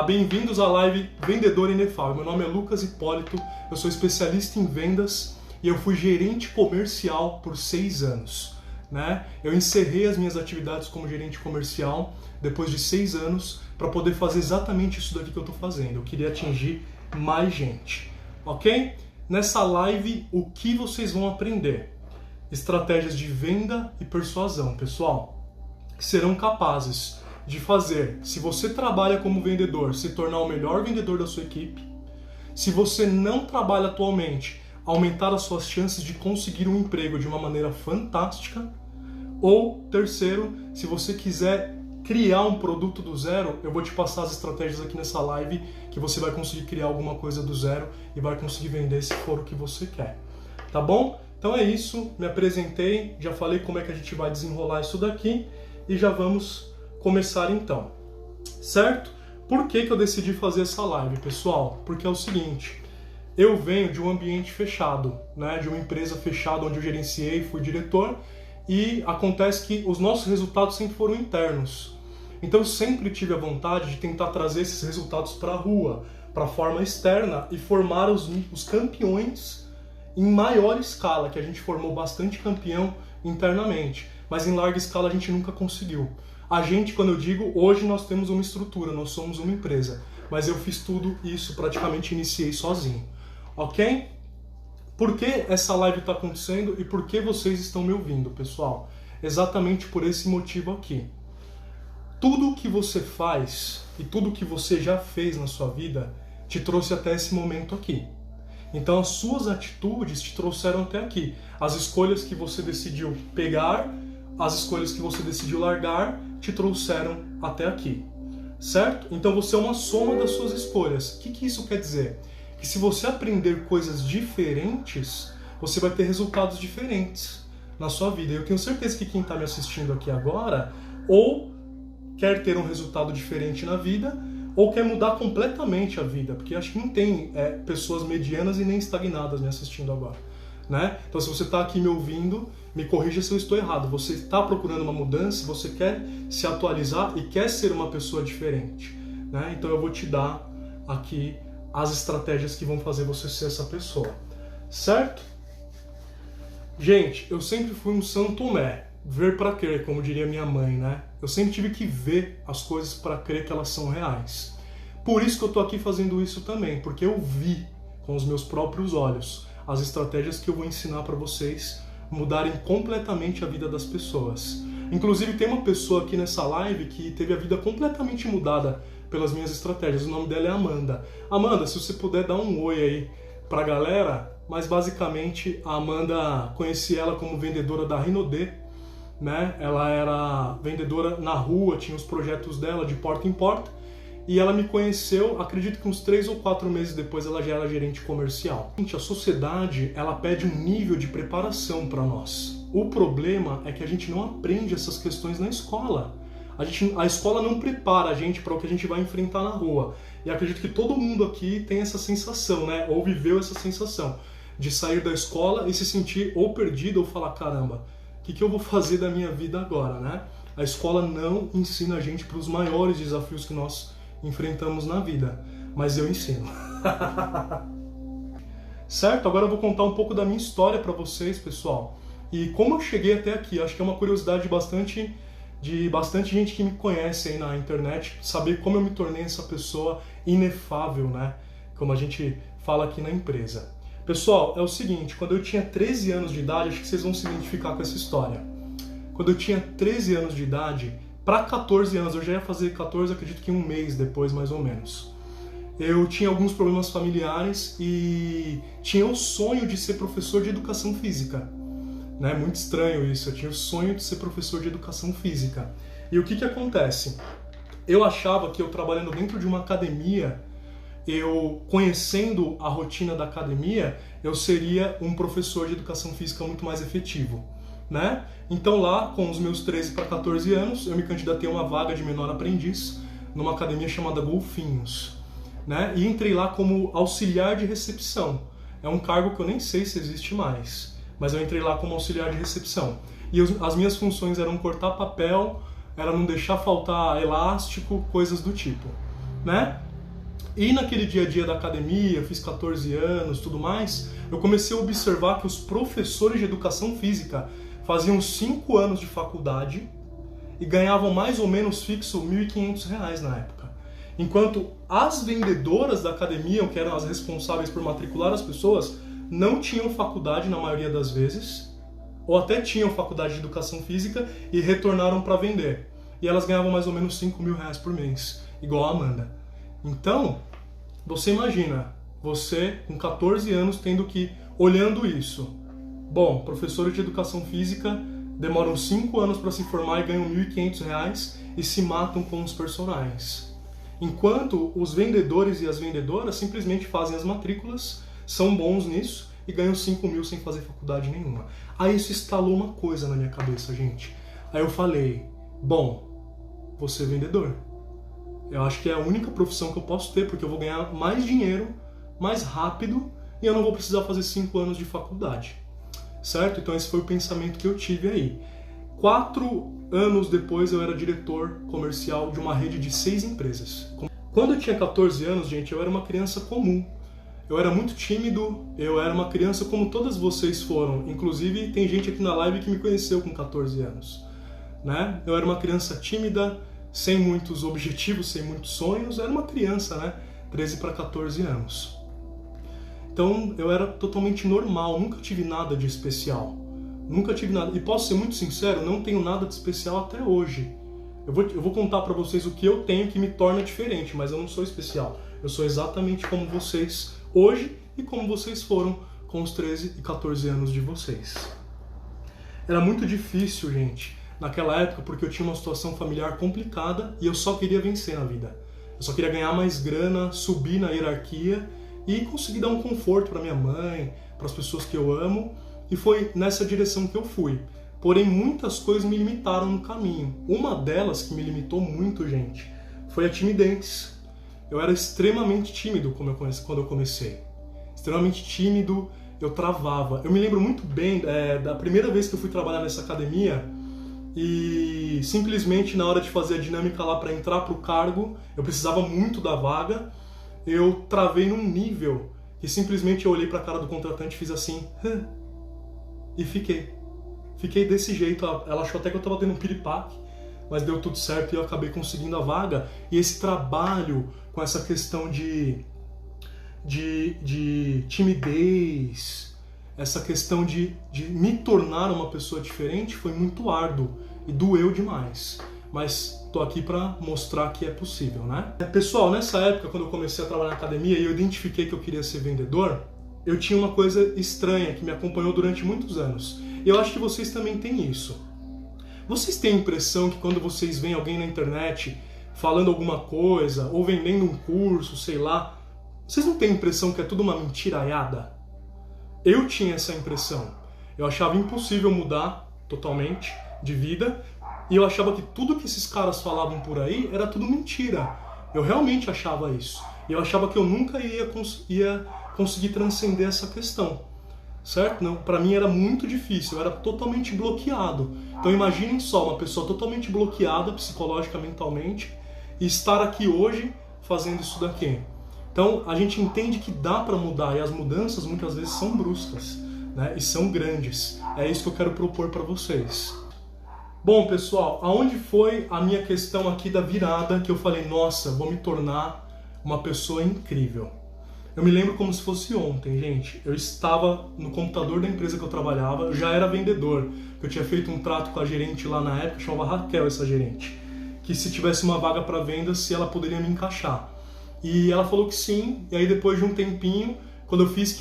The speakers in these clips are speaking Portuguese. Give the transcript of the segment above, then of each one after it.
Bem-vindos à live Vendedor Inefável. Meu nome é Lucas Hipólito, eu sou especialista em vendas e eu fui gerente comercial por 6 anos. Eu encerrei as minhas atividades como gerente comercial depois de 6 anos para poder fazer exatamente isso daqui que eu estou fazendo. Eu queria atingir mais gente, ok? Nessa live, o que vocês vão aprender? Estratégias de venda e persuasão, pessoal, que serão capazes de fazer, se você trabalha como vendedor, se tornar o melhor vendedor da sua equipe. Se você não trabalha atualmente, aumentar as suas chances de conseguir um emprego de uma maneira fantástica. Ou, terceiro, se você quiser criar um produto do zero, eu vou te passar as estratégias aqui nessa live que você vai conseguir criar alguma coisa do zero e vai conseguir vender se for o que você quer. Tá bom? Então é isso, me apresentei, já falei como é que a gente vai desenrolar isso daqui e já vamos começar então, certo? Por que eu decidi fazer essa live, pessoal? Porque é o seguinte, eu venho de um ambiente fechado, de uma empresa fechada onde eu gerenciei, fui diretor, e acontece que os nossos resultados sempre foram internos. Então eu sempre tive a vontade de tentar trazer esses resultados para a rua, para a forma externa e formar os campeões em maior escala, que a gente formou bastante campeão internamente, mas em larga escala a gente nunca conseguiu. A gente, quando eu digo, hoje nós temos uma estrutura, nós somos uma empresa, mas eu fiz tudo isso, praticamente iniciei sozinho, ok? Por que essa live está acontecendo e por que vocês estão me ouvindo, pessoal? Exatamente por esse motivo aqui. Tudo que você faz e tudo que você já fez na sua vida te trouxe até esse momento aqui. Então as suas atitudes te trouxeram até aqui. As escolhas que você decidiu pegar, as escolhas que você decidiu largar, te trouxeram até aqui, certo? Então você é uma soma das suas escolhas. O que isso quer dizer? Que se você aprender coisas diferentes, você vai ter resultados diferentes na sua vida. Eu tenho certeza que quem está me assistindo aqui agora, ou quer ter um resultado diferente na vida, ou quer mudar completamente a vida, porque acho que não tem pessoas medianas e nem estagnadas me assistindo agora. Então se você está aqui me ouvindo, me corrija se eu estou errado. Você está procurando uma mudança, você quer se atualizar e quer ser uma pessoa diferente. Então eu vou te dar aqui as estratégias que vão fazer você ser essa pessoa. Certo? Gente, eu sempre fui um São Tomé. Ver para crer, como diria minha mãe, Eu sempre tive que ver as coisas para crer que elas são reais. Por isso que eu estou aqui fazendo isso também, porque eu vi com os meus próprios olhos as estratégias que eu vou ensinar para vocês mudarem completamente a vida das pessoas. Inclusive tem uma pessoa aqui nessa live que teve a vida completamente mudada pelas minhas estratégias. O nome dela é Amanda. Amanda, se você puder dar um oi aí pra galera, mas basicamente a Amanda, conheci ela como vendedora da Rinode, Ela era vendedora na rua, tinha os projetos dela de porta em porta, e ela me conheceu, acredito que uns 3 ou 4 meses depois ela já era gerente comercial. A sociedade, ela pede um nível de preparação para nós. O problema é que a gente não aprende essas questões na escola. A escola não prepara a gente para o que a gente vai enfrentar na rua. E acredito que todo mundo aqui tem essa sensação, ou viveu essa sensação de sair da escola e se sentir ou perdido ou falar, caramba, o que eu vou fazer da minha vida agora, A escola não ensina a gente para os maiores desafios que nós enfrentamos na vida, mas eu ensino. Certo? Agora eu vou contar um pouco da minha história para vocês, pessoal. E como eu cheguei até aqui, acho que é uma curiosidade de bastante gente que me conhece aí na internet, saber como eu me tornei essa pessoa inefável, Como a gente fala aqui na empresa. Pessoal, é o seguinte, quando eu tinha 13 anos de idade, acho que vocês vão se identificar com essa história. Quando eu tinha 13 anos de idade, para 14 anos, eu já ia fazer 14, acredito que um mês depois, mais ou menos. Eu tinha alguns problemas familiares e tinha o sonho de ser professor de educação física. Muito estranho isso, eu tinha o sonho de ser professor de educação física. E o que acontece? Eu achava que eu trabalhando dentro de uma academia, eu conhecendo a rotina da academia, eu seria um professor de educação física muito mais efetivo. Então lá, com os meus 13 para 14 anos, eu me candidatei a uma vaga de menor aprendiz numa academia chamada Golfinhos. E entrei lá como auxiliar de recepção. É um cargo que eu nem sei se existe mais, mas eu entrei lá como auxiliar de recepção. E as minhas funções eram cortar papel, era não deixar faltar elástico, coisas do tipo. E naquele dia a dia da academia, eu fiz 14 anos, tudo mais, eu comecei a observar que os professores de educação física faziam 5 anos de faculdade e ganhavam mais ou menos fixo R$ 1.500 na época. Enquanto as vendedoras da academia, que eram as responsáveis por matricular as pessoas, não tinham faculdade na maioria das vezes, ou até tinham faculdade de educação física e retornaram para vender. E elas ganhavam mais ou menos R$ 5.000 por mês, igual a Amanda. Então, você imagina, você com 14 anos tendo que, olhando isso, bom, professores de educação física demoram 5 anos para se formar e ganham R$ 1.500 e se matam com os personagens. Enquanto os vendedores e as vendedoras simplesmente fazem as matrículas, são bons nisso e ganham 5 mil sem fazer faculdade nenhuma. Aí isso instalou uma coisa na minha cabeça, gente. Aí eu falei, bom, vou ser vendedor. Eu acho que é a única profissão que eu posso ter, porque eu vou ganhar mais dinheiro, mais rápido, e eu não vou precisar fazer 5 anos de faculdade. Certo? Então esse foi o pensamento que eu tive aí. 4 anos depois eu era diretor comercial de uma rede de 6 empresas. Quando eu tinha 14 anos, gente, eu era uma criança comum. Eu era muito tímido, eu era uma criança como todas vocês foram. Inclusive tem gente aqui na live que me conheceu com 14 anos. Né? Eu era uma criança tímida, sem muitos objetivos, sem muitos sonhos, era uma criança, né? 13 para 14 anos. Então eu era totalmente normal, nunca tive nada de especial. Nunca tive nada. E posso ser muito sincero, não tenho nada de especial até hoje. Eu vou contar para vocês o que eu tenho que me torna diferente, mas eu não sou especial. Eu sou exatamente como vocês hoje e como vocês foram com os 13 e 14 anos de vocês. Era muito difícil, gente, naquela época, porque eu tinha uma situação familiar complicada e eu só queria vencer na vida. Eu só queria ganhar mais grana, subir na hierarquia e conseguir dar um conforto para minha mãe, para as pessoas que eu amo, e foi nessa direção que eu fui. Porém, muitas coisas me limitaram no caminho. Uma delas que me limitou muito, gente, foi a timidez. Eu era extremamente tímido quando eu comecei. Extremamente tímido, eu travava. Eu me lembro muito bem da primeira vez que eu fui trabalhar nessa academia, e simplesmente na hora de fazer a dinâmica lá para entrar pro cargo, eu precisava muito da vaga, eu travei num nível que simplesmente eu olhei pra cara do contratante e fiz assim, e fiquei desse jeito. Ela achou até que eu tava tendo um piripaque, mas deu tudo certo e eu acabei conseguindo a vaga. E esse trabalho com essa questão de timidez, essa questão de me tornar uma pessoa diferente foi muito árduo e doeu demais. Mas tô aqui para mostrar que é possível, né? Pessoal, nessa época, quando eu comecei a trabalhar na academia e eu identifiquei que eu queria ser vendedor, eu tinha uma coisa estranha que me acompanhou durante muitos anos. E eu acho que vocês também têm isso. Vocês têm a impressão que quando vocês veem alguém na internet falando alguma coisa, ou vendendo um curso, sei lá, vocês não têm a impressão que é tudo uma mentiraiada? Eu tinha essa impressão. Eu achava impossível mudar totalmente de vida, e eu achava que tudo que esses caras falavam por aí era tudo mentira. Eu realmente achava isso. E eu achava que eu nunca ia conseguir transcender essa questão. Certo? Não, para mim era muito difícil, eu era totalmente bloqueado. Então imaginem só, uma pessoa totalmente bloqueada psicologicamente, mentalmente, e estar aqui hoje fazendo isso daqui. Então a gente entende que dá para mudar, e as mudanças muitas vezes são bruscas, né? E são grandes. É isso que eu quero propor para vocês. Bom, pessoal, aonde foi a minha questão aqui da virada que eu falei, nossa, vou me tornar uma pessoa incrível? Eu me lembro como se fosse ontem, gente. Eu estava no computador da empresa que eu trabalhava, eu já era vendedor. Eu tinha feito um trato com a gerente lá na época, chamava Raquel essa gerente, que se tivesse uma vaga para venda, se ela poderia me encaixar. E ela falou que sim, e aí depois de um tempinho, quando eu fiz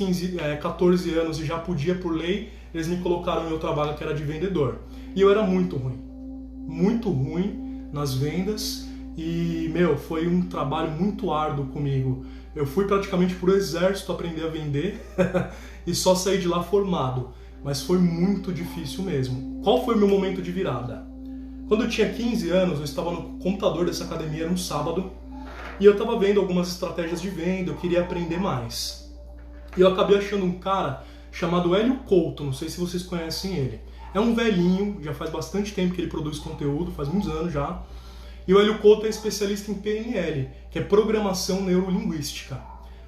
14 anos e já podia por lei, eles me colocaram no meu trabalho que era de vendedor. E eu era muito ruim nas vendas, e, foi um trabalho muito árduo comigo. Eu fui praticamente pro exército aprender a vender e só saí de lá formado. Mas foi muito difícil mesmo. Qual foi o meu momento de virada? Quando eu tinha 15 anos, eu estava no computador dessa academia, era um sábado, e eu estava vendo algumas estratégias de venda, eu queria aprender mais. E eu acabei achando um cara chamado Hélio Couto, não sei se vocês conhecem ele. É um velhinho, já faz bastante tempo que ele produz conteúdo, faz muitos anos já. E o Hélio Couto é especialista em PNL, que é Programação Neurolinguística.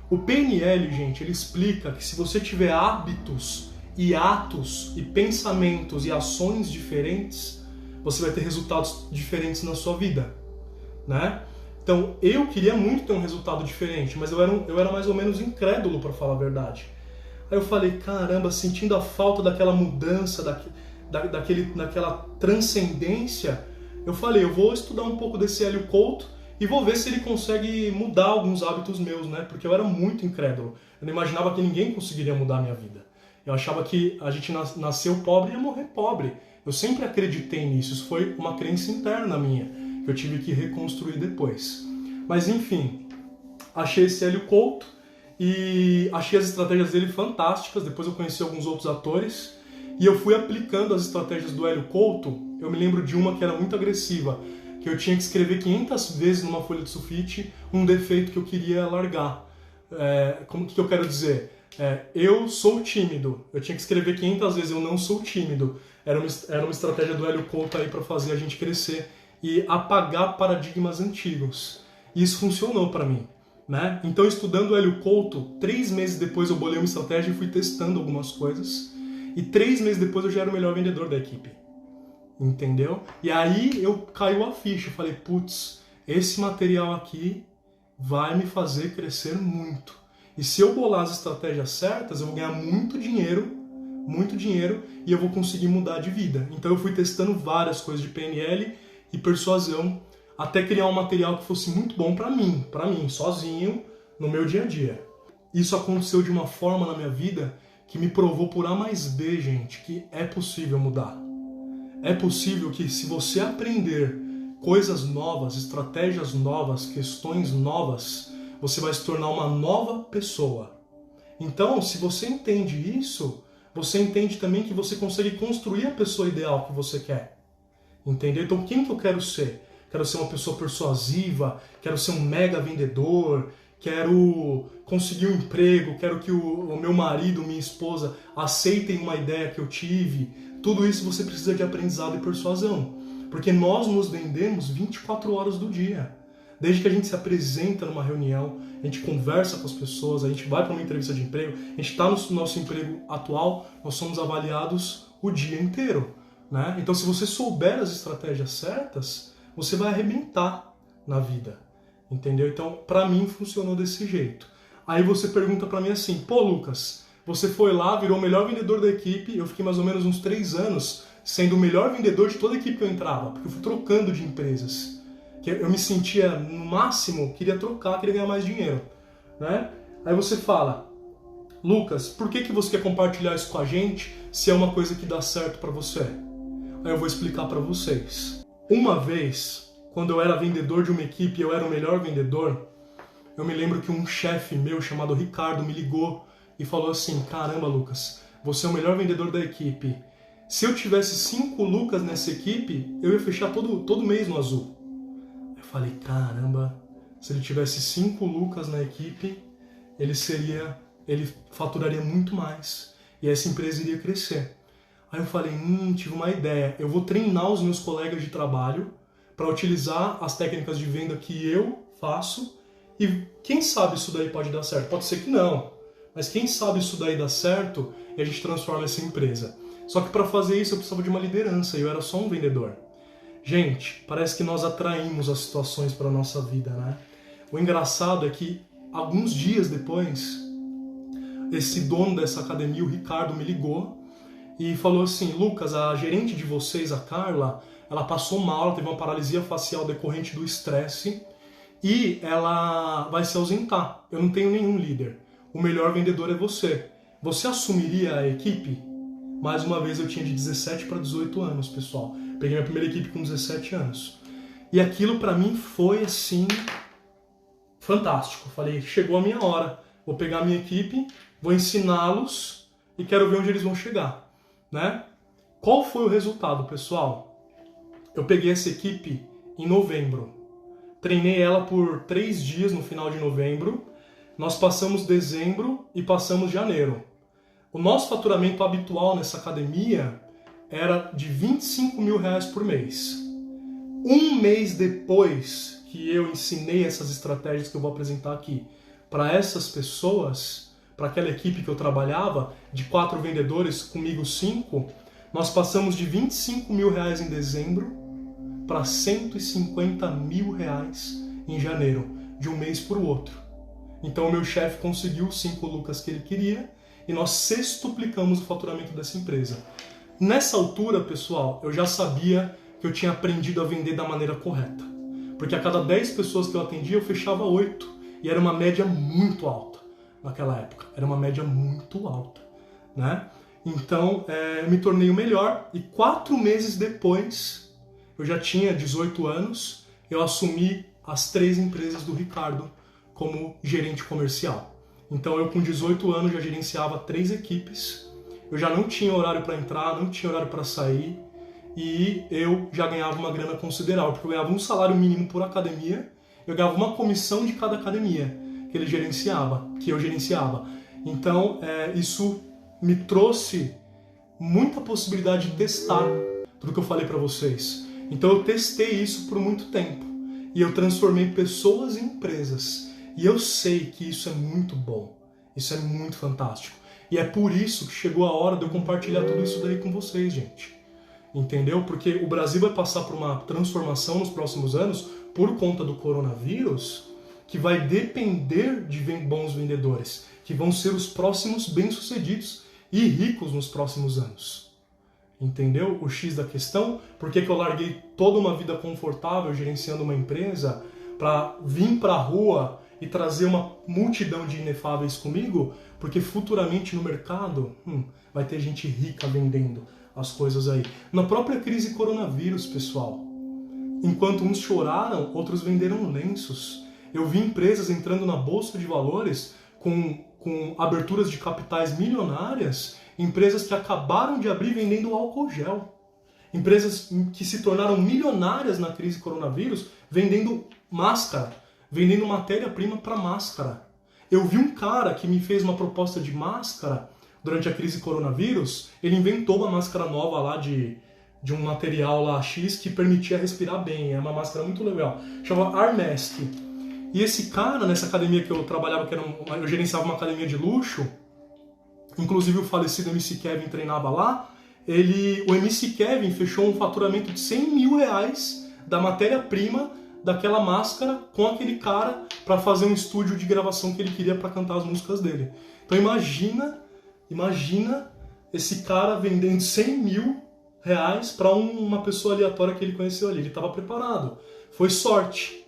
O PNL, gente, ele explica que se você tiver hábitos e atos e pensamentos e ações diferentes, você vai ter resultados diferentes na sua vida, né? Então, eu queria muito ter um resultado diferente, mas eu era mais ou menos incrédulo, para falar a verdade. Aí eu falei, caramba, sentindo a falta daquela mudança, daquela transcendência, eu falei, eu vou estudar um pouco desse Hélio Couto e vou ver se ele consegue mudar alguns hábitos meus, né? Porque eu era muito incrédulo. Eu não imaginava que ninguém conseguiria mudar a minha vida. Eu achava que a gente nasceu pobre e ia morrer pobre. Eu sempre acreditei nisso. Isso foi uma crença interna minha, que eu tive que reconstruir depois. Mas enfim, achei esse Hélio Couto e achei as estratégias dele fantásticas. Depois eu conheci alguns outros atores e eu fui aplicando as estratégias do Hélio Couto. Eu me lembro de uma que era muito agressiva, que eu tinha que escrever 500 vezes numa folha de sulfite um defeito que eu queria largar. Como que eu quero dizer? Eu sou tímido. Eu tinha que escrever 500 vezes eu não sou tímido. Era uma estratégia do Hélio Couto aí para fazer a gente crescer e apagar paradigmas antigos. E isso funcionou para mim, né? Então, estudando o Hélio Couto, 3 meses depois eu bolei uma estratégia e fui testando algumas coisas. E 3 meses depois eu já era o melhor vendedor da equipe. Entendeu? E aí caiu a ficha. Eu falei, putz, esse material aqui vai me fazer crescer muito. E se eu bolar as estratégias certas, eu vou ganhar muito dinheiro, e eu vou conseguir mudar de vida. Então eu fui testando várias coisas de PNL e persuasão, até criar um material que fosse muito bom para mim, sozinho, no meu dia a dia. Isso aconteceu de uma forma na minha vida que me provou por A mais B, gente, que é possível mudar. É possível que, se você aprender coisas novas, estratégias novas, questões novas, você vai se tornar uma nova pessoa. Então, se você entende isso, você entende também que você consegue construir a pessoa ideal que você quer. Entendeu? Então, quem que eu quero ser? Quero ser uma pessoa persuasiva, quero ser um mega vendedor, quero conseguir um emprego, quero que o meu marido, minha esposa aceitem uma ideia que eu tive. Tudo isso você precisa de aprendizado e persuasão. Porque nós nos vendemos 24 horas do dia. Desde que a gente se apresenta numa reunião, a gente conversa com as pessoas, a gente vai para uma entrevista de emprego, a gente está no nosso emprego atual, nós somos avaliados o dia inteiro, né? Então, se você souber as estratégias certas, você vai arrebentar na vida, entendeu? Então, para mim, funcionou desse jeito. Aí você pergunta para mim assim, pô, Lucas, você foi lá, virou o melhor vendedor da equipe, eu fiquei mais ou menos uns 3 anos sendo o melhor vendedor de toda a equipe que eu entrava, porque eu fui trocando de empresas. Eu me sentia, no máximo, queria trocar, queria ganhar mais dinheiro, né? Aí você fala, Lucas, por que você quer compartilhar isso com a gente se é uma coisa que dá certo para você? Aí eu vou explicar para vocês. Uma vez, quando eu era vendedor de uma equipe, eu era o melhor vendedor, eu me lembro que um chefe meu chamado Ricardo me ligou e falou assim, caramba, Lucas, você é o melhor vendedor da equipe. Se eu tivesse 5 Lucas nessa equipe, eu ia fechar todo mês no azul. Eu falei, caramba, se ele tivesse 5 Lucas na equipe, ele faturaria muito mais e essa empresa iria crescer. Aí eu falei, tive uma ideia, eu vou treinar os meus colegas de trabalho para utilizar as técnicas de venda que eu faço e quem sabe isso daí pode dar certo. Pode ser que não, mas quem sabe isso daí dá certo e a gente transforma essa empresa. Só que para fazer isso eu precisava de uma liderança e eu era só um vendedor. Gente, parece que nós atraímos as situações para a nossa vida, né? O engraçado é que, alguns dias depois, esse dono dessa academia, o Ricardo, me ligou e falou assim, Lucas, a gerente de vocês, a Carla, ela passou mal, ela teve uma paralisia facial decorrente do estresse e ela vai se ausentar. Eu não tenho nenhum líder. O melhor vendedor é você. Você assumiria a equipe? Mais uma vez, eu tinha de 17 para 18 anos, pessoal. Peguei minha primeira equipe com 17 anos. E aquilo para mim foi assim, fantástico. Falei, chegou a minha hora. Vou pegar a minha equipe, vou ensiná-los e quero ver onde eles vão chegar, né? Qual foi o resultado, pessoal? Eu peguei essa equipe em novembro. Treinei ela por 3 dias no final de novembro. Nós passamos dezembro e passamos janeiro. O nosso faturamento habitual nessa academia era de R$25 mil por mês. Um mês depois que eu ensinei essas estratégias que eu vou apresentar aqui para essas pessoas, para aquela equipe que eu trabalhava, de 4 vendedores, comigo 5, nós passamos de R$25 mil em dezembro para R$150 mil em janeiro, de um mês para o outro. Então o meu chefe conseguiu os 5 lucas que ele queria e nós sextuplicamos o faturamento dessa empresa. Nessa altura, pessoal, eu já sabia que eu tinha aprendido a vender da maneira correta. Porque a cada 10 pessoas que eu atendia, eu fechava 8. E era uma média muito alta naquela época. Era uma média muito alta, né? Então, eu me tornei o melhor. E 4 meses depois, eu já tinha 18 anos, eu assumi as 3 empresas do Ricardo como gerente comercial. Então, eu com 18 anos já gerenciava 3 equipes. Eu já não tinha horário para entrar, não tinha horário para sair. E eu já ganhava uma grana considerável, porque eu ganhava um salário mínimo por academia, eu ganhava uma comissão de cada academia que eu gerenciava. Então, isso me trouxe muita possibilidade de testar tudo que eu falei para vocês. Então, eu testei isso por muito tempo. E eu transformei pessoas em empresas. E eu sei que isso é muito bom. Isso é muito fantástico. E é por isso que chegou a hora de eu compartilhar tudo isso daí com vocês, gente. Entendeu? Porque o Brasil vai passar por uma transformação nos próximos anos por conta do coronavírus, que vai depender de bons vendedores, que vão ser os próximos bem-sucedidos e ricos nos próximos anos. Entendeu? O X da questão, por que eu larguei toda uma vida confortável gerenciando uma empresa para vir para a rua e trazer uma multidão de inefáveis comigo? Porque futuramente no mercado vai ter gente rica vendendo as coisas aí. Na própria crise coronavírus, pessoal, enquanto uns choraram, outros venderam lenços. Eu vi empresas entrando na bolsa de valores com aberturas de capitais milionárias, empresas que acabaram de abrir vendendo álcool gel. Empresas que se tornaram milionárias na crise coronavírus vendendo máscara, vendendo matéria-prima para máscara. Eu vi um cara que me fez uma proposta de máscara durante a crise coronavírus. Ele inventou uma máscara nova lá de um material lá X que permitia respirar bem. É uma máscara muito legal. Chama Armask. E esse cara, nessa academia que eu trabalhava, eu gerenciava uma academia de luxo, inclusive o falecido MC Kevin treinava lá, o MC Kevin fechou um faturamento de R$100 mil da matéria-prima daquela máscara com aquele cara para fazer um estúdio de gravação que ele queria para cantar as músicas dele. Então imagina esse cara vendendo R$100 mil para uma pessoa aleatória que ele conheceu ali. Ele estava preparado. Foi sorte.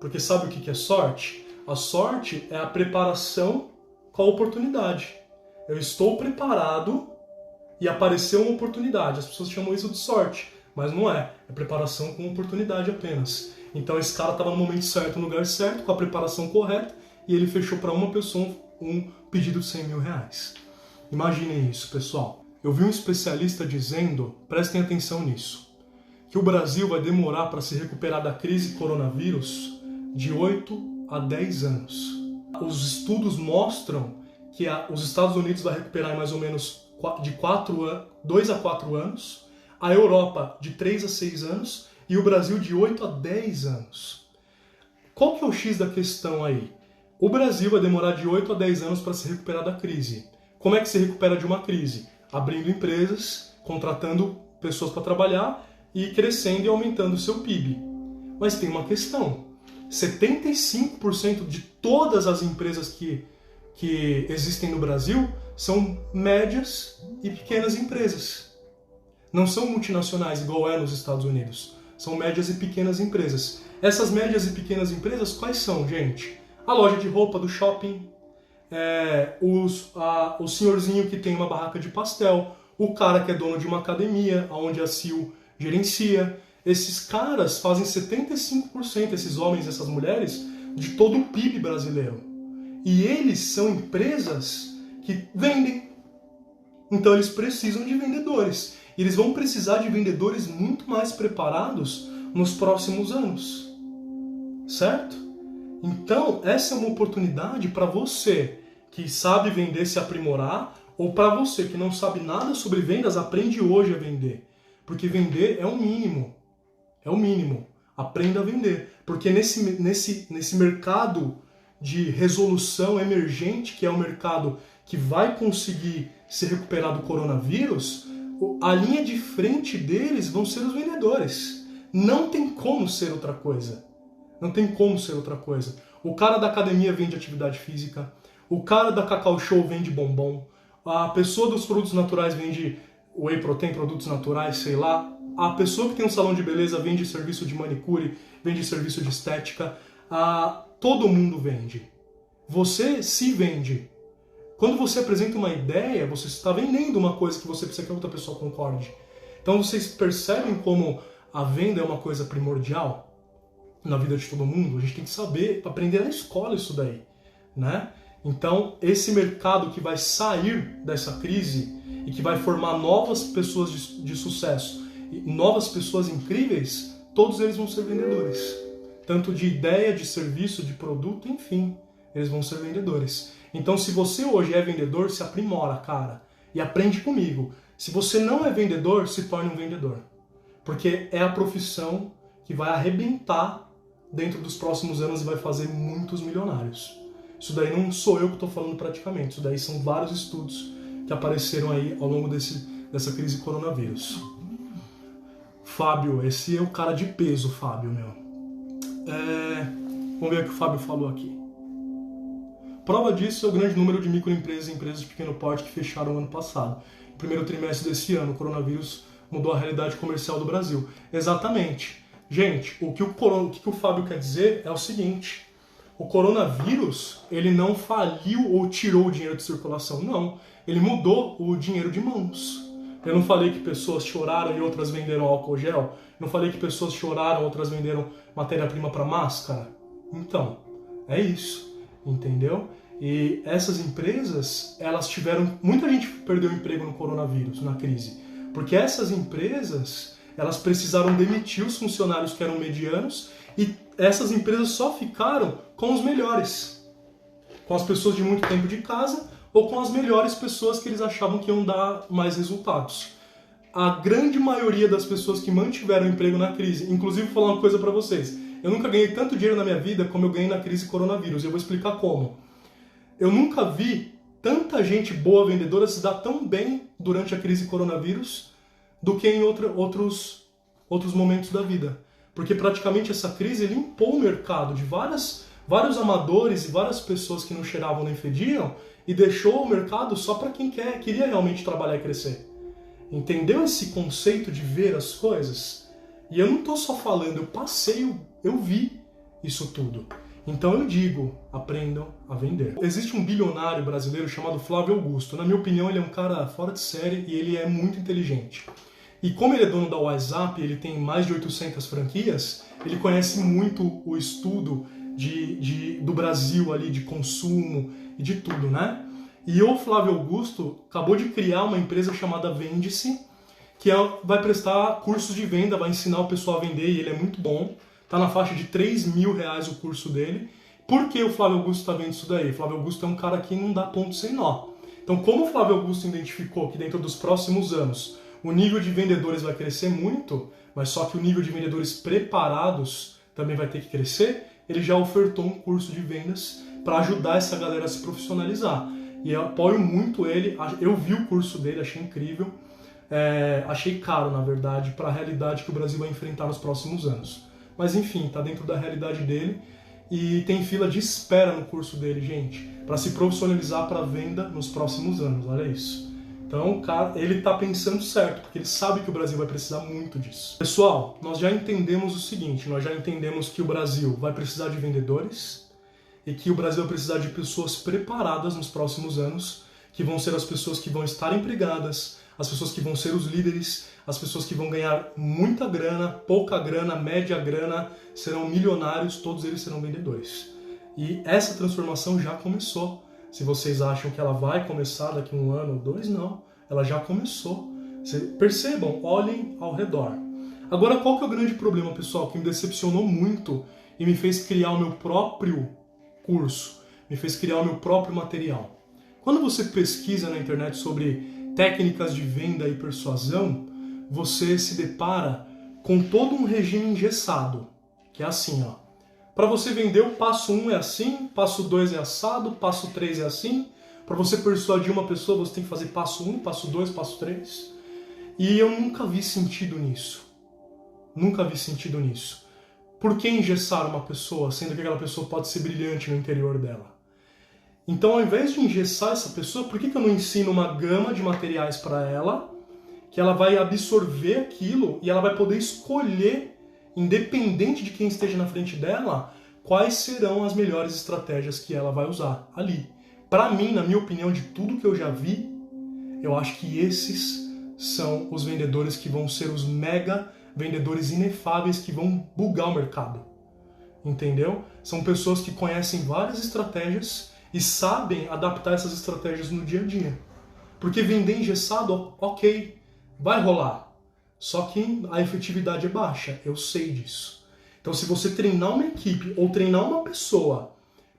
Porque sabe o que é sorte? A sorte é a preparação com a oportunidade. Eu estou preparado e apareceu uma oportunidade. As pessoas chamam isso de sorte, mas não é. É preparação com oportunidade apenas. Então esse cara estava no momento certo, no lugar certo, com a preparação correta, e ele fechou para uma pessoa um pedido de R$100 mil. Imaginem isso, pessoal. Eu vi um especialista dizendo, prestem atenção nisso, que o Brasil vai demorar para se recuperar da crise coronavírus de 8 a 10 anos. Os estudos mostram que os Estados Unidos vai recuperar em mais ou menos de 2 a 4 anos, a Europa de 3 a 6 anos e o Brasil de 8 a 10 anos. Qual que é o X da questão aí? O Brasil vai demorar de 8 a 10 anos para se recuperar da crise. Como é que se recupera de uma crise? Abrindo empresas, contratando pessoas para trabalhar e crescendo e aumentando o seu PIB. Mas tem uma questão. 75% de todas as empresas que existem no Brasil são médias e pequenas empresas. Não são multinacionais igual é nos Estados Unidos. São médias e pequenas empresas. Essas médias e pequenas empresas quais são, gente? A loja de roupa do shopping, o senhorzinho que tem uma barraca de pastel, o cara que é dono de uma academia, onde a Sil gerencia. Esses caras fazem 75%, esses homens e essas mulheres, de todo o PIB brasileiro. E eles são empresas que vendem. Então eles precisam de vendedores. E eles vão precisar de vendedores muito mais preparados nos próximos anos. Certo? Então essa é uma oportunidade para você que sabe vender se aprimorar, ou para você que não sabe nada sobre vendas, aprende hoje a vender. Porque vender é o mínimo. É o mínimo. Aprenda a vender. Porque nesse mercado de resolução emergente, que é o mercado que vai conseguir se recuperar do coronavírus, a linha de frente deles vão ser os vendedores. Não tem como ser outra coisa. Não tem como ser outra coisa. O cara da academia vende atividade física, o cara da Cacau Show vende bombom, a pessoa dos produtos naturais vende whey protein, produtos naturais, sei lá. A pessoa que tem um salão de beleza vende serviço de manicure, vende serviço de estética. Todo mundo vende. Você se vende. Quando você apresenta uma ideia, você está vendendo uma coisa que você precisa que a outra pessoa concorde. Então vocês percebem como a venda é uma coisa primordial na vida de todo mundo? A gente tem que saber, aprender na escola isso daí, né? Então, esse mercado que vai sair dessa crise e que vai formar novas pessoas de sucesso, novas pessoas incríveis, todos eles vão ser vendedores. Tanto de ideia, de serviço, de produto, enfim, eles vão ser vendedores. Então, se você hoje é vendedor, se aprimora, cara, e aprende comigo. Se você não é vendedor, se torne um vendedor. Porque é a profissão que vai arrebentar dentro dos próximos anos e vai fazer muitos milionários. Isso daí não sou eu que estou falando praticamente, isso daí são vários estudos que apareceram aí ao longo dessa crise coronavírus. Fábio, esse é o cara de peso, Fábio, meu. Vamos ver o que o Fábio falou aqui. Prova disso é o grande número de microempresas e empresas de pequeno porte que fecharam o ano passado. No primeiro trimestre desse ano, o coronavírus mudou a realidade comercial do Brasil. Exatamente. Gente, o que o Fábio quer dizer é o seguinte: o coronavírus, ele não faliu ou tirou o dinheiro de circulação, não. Ele mudou o dinheiro de mãos. Eu não falei que pessoas choraram e outras venderam álcool gel? Eu não falei que pessoas choraram e outras venderam matéria-prima para máscara? Então, é isso. Entendeu? E essas empresas, elas tiveram... Muita gente perdeu o emprego no coronavírus, na crise. Porque essas empresas, elas precisaram demitir os funcionários que eram medianos e essas empresas só ficaram com os melhores. Com as pessoas de muito tempo de casa ou com as melhores pessoas que eles achavam que iam dar mais resultados. A grande maioria das pessoas que mantiveram o emprego na crise, inclusive vou falar uma coisa para vocês, eu nunca ganhei tanto dinheiro na minha vida como eu ganhei na crise coronavírus. E eu vou explicar como. Eu nunca vi tanta gente boa vendedora se dar tão bem durante a crise coronavírus do que em outros momentos da vida. Porque praticamente essa crise limpou o mercado de vários amadores e várias pessoas que não cheiravam nem fediam e deixou o mercado só para quem queria realmente trabalhar e crescer. Entendeu esse conceito de ver as coisas? E eu não estou só falando, eu vi isso tudo. Então eu digo, aprendam a vender. Existe um bilionário brasileiro chamado Flávio Augusto. Na minha opinião, ele é um cara fora de série e ele é muito inteligente. E como ele é dono da WhatsApp, ele tem mais de 800 franquias, ele conhece muito o estudo do Brasil ali, de consumo e de tudo, né? E o Flávio Augusto acabou de criar uma empresa chamada Vende-se, que vai prestar cursos de venda, vai ensinar o pessoal a vender, e ele é muito bom. Está na faixa de R$3.000 o curso dele. Por que o Flávio Augusto está vendo isso daí? O Flávio Augusto é um cara que não dá ponto sem nó. Então, como o Flávio Augusto identificou que dentro dos próximos anos o nível de vendedores vai crescer muito, mas só que o nível de vendedores preparados também vai ter que crescer, ele já ofertou um curso de vendas para ajudar essa galera a se profissionalizar. E eu apoio muito ele. Eu vi o curso dele, achei incrível. Achei caro, na verdade, para a realidade que o Brasil vai enfrentar nos próximos anos. Mas enfim, está dentro da realidade dele e tem fila de espera no curso dele, gente, para se profissionalizar para venda nos próximos anos, olha isso. Então, cara, ele está pensando certo, porque ele sabe que o Brasil vai precisar muito disso. Pessoal, nós já entendemos o seguinte, nós já entendemos que o Brasil vai precisar de vendedores e que o Brasil vai precisar de pessoas preparadas nos próximos anos, que vão ser as pessoas que vão estar empregadas, as pessoas que vão ser os líderes, as pessoas que vão ganhar muita grana, pouca grana, média grana, serão milionários, todos eles serão vendedores. E essa transformação já começou. Se vocês acham que ela vai começar daqui a 1 ano ou 2, não. Ela já começou. Percebam, olhem ao redor. Agora, qual que é o grande problema, pessoal, que me decepcionou muito e me fez criar o meu próprio curso, me fez criar o meu próprio material? Quando você pesquisa na internet sobre técnicas de venda e persuasão, você se depara com todo um regime engessado. que é assim, ó. Para você vender, o passo 1 é assim, passo 2 é assado, passo 3 é assim. Para você persuadir uma pessoa, você tem que fazer passo 1, passo 2, passo 3. E eu nunca vi sentido nisso. Nunca vi sentido nisso. Por que engessar uma pessoa, sendo que aquela pessoa pode ser brilhante no interior dela? Então, ao invés de engessar essa pessoa, por que eu não ensino uma gama de materiais para ela, que ela vai absorver aquilo e ela vai poder escolher, independente de quem esteja na frente dela, quais serão as melhores estratégias que ela vai usar ali. Para mim, na minha opinião, de tudo que eu já vi, eu acho que esses são os vendedores que vão ser os mega vendedores inefáveis que vão bugar o mercado. Entendeu? São pessoas que conhecem várias estratégias e sabem adaptar essas estratégias no dia a dia. Porque vender engessado, ok, vai rolar. Só que a efetividade é baixa, eu sei disso. Então, se você treinar uma equipe ou treinar uma pessoa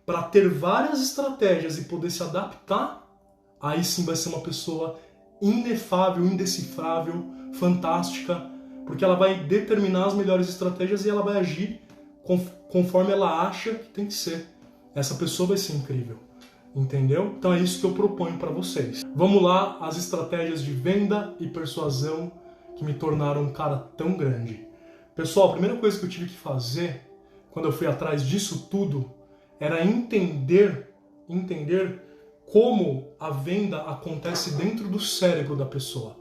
para ter várias estratégias e poder se adaptar, aí sim vai ser uma pessoa inefável, indecifrável, fantástica, porque ela vai determinar as melhores estratégias e ela vai agir conforme ela acha que tem que ser. Essa pessoa vai ser incrível, entendeu? Então é isso que eu proponho para vocês. Vamos lá, as estratégias de venda e persuasão que me tornaram um cara tão grande. Pessoal, a primeira coisa que eu tive que fazer, quando eu fui atrás disso tudo, era entender como a venda acontece dentro do cérebro da pessoa.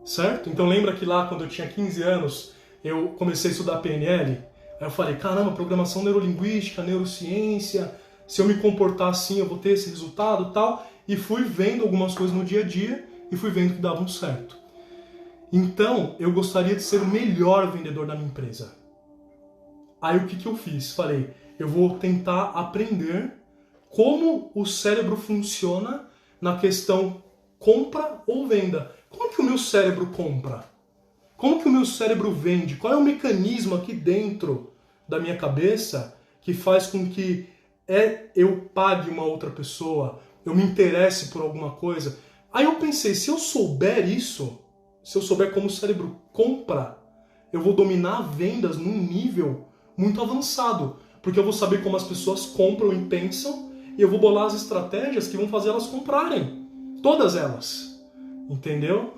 Certo? Então lembra que lá quando eu tinha 15 anos, eu comecei a estudar PNL? Aí eu falei, caramba, programação neurolinguística, neurociência, se eu me comportar assim eu vou ter esse resultado e tal. E fui vendo algumas coisas no dia a dia e fui vendo que davam certo. Então, eu gostaria de ser o melhor vendedor da minha empresa. Aí o que eu fiz? Falei, eu vou tentar aprender como o cérebro funciona na questão compra ou venda. Como que o meu cérebro compra? Como que o meu cérebro vende? Qual é o mecanismo aqui dentro da minha cabeça que faz com que eu pague uma outra pessoa, eu me interesse por alguma coisa? Aí eu pensei, se eu souber isso, se eu souber como o cérebro compra, eu vou dominar vendas num nível muito avançado, porque eu vou saber como as pessoas compram e pensam, e eu vou bolar as estratégias que vão fazer elas comprarem. Todas elas. Entendeu?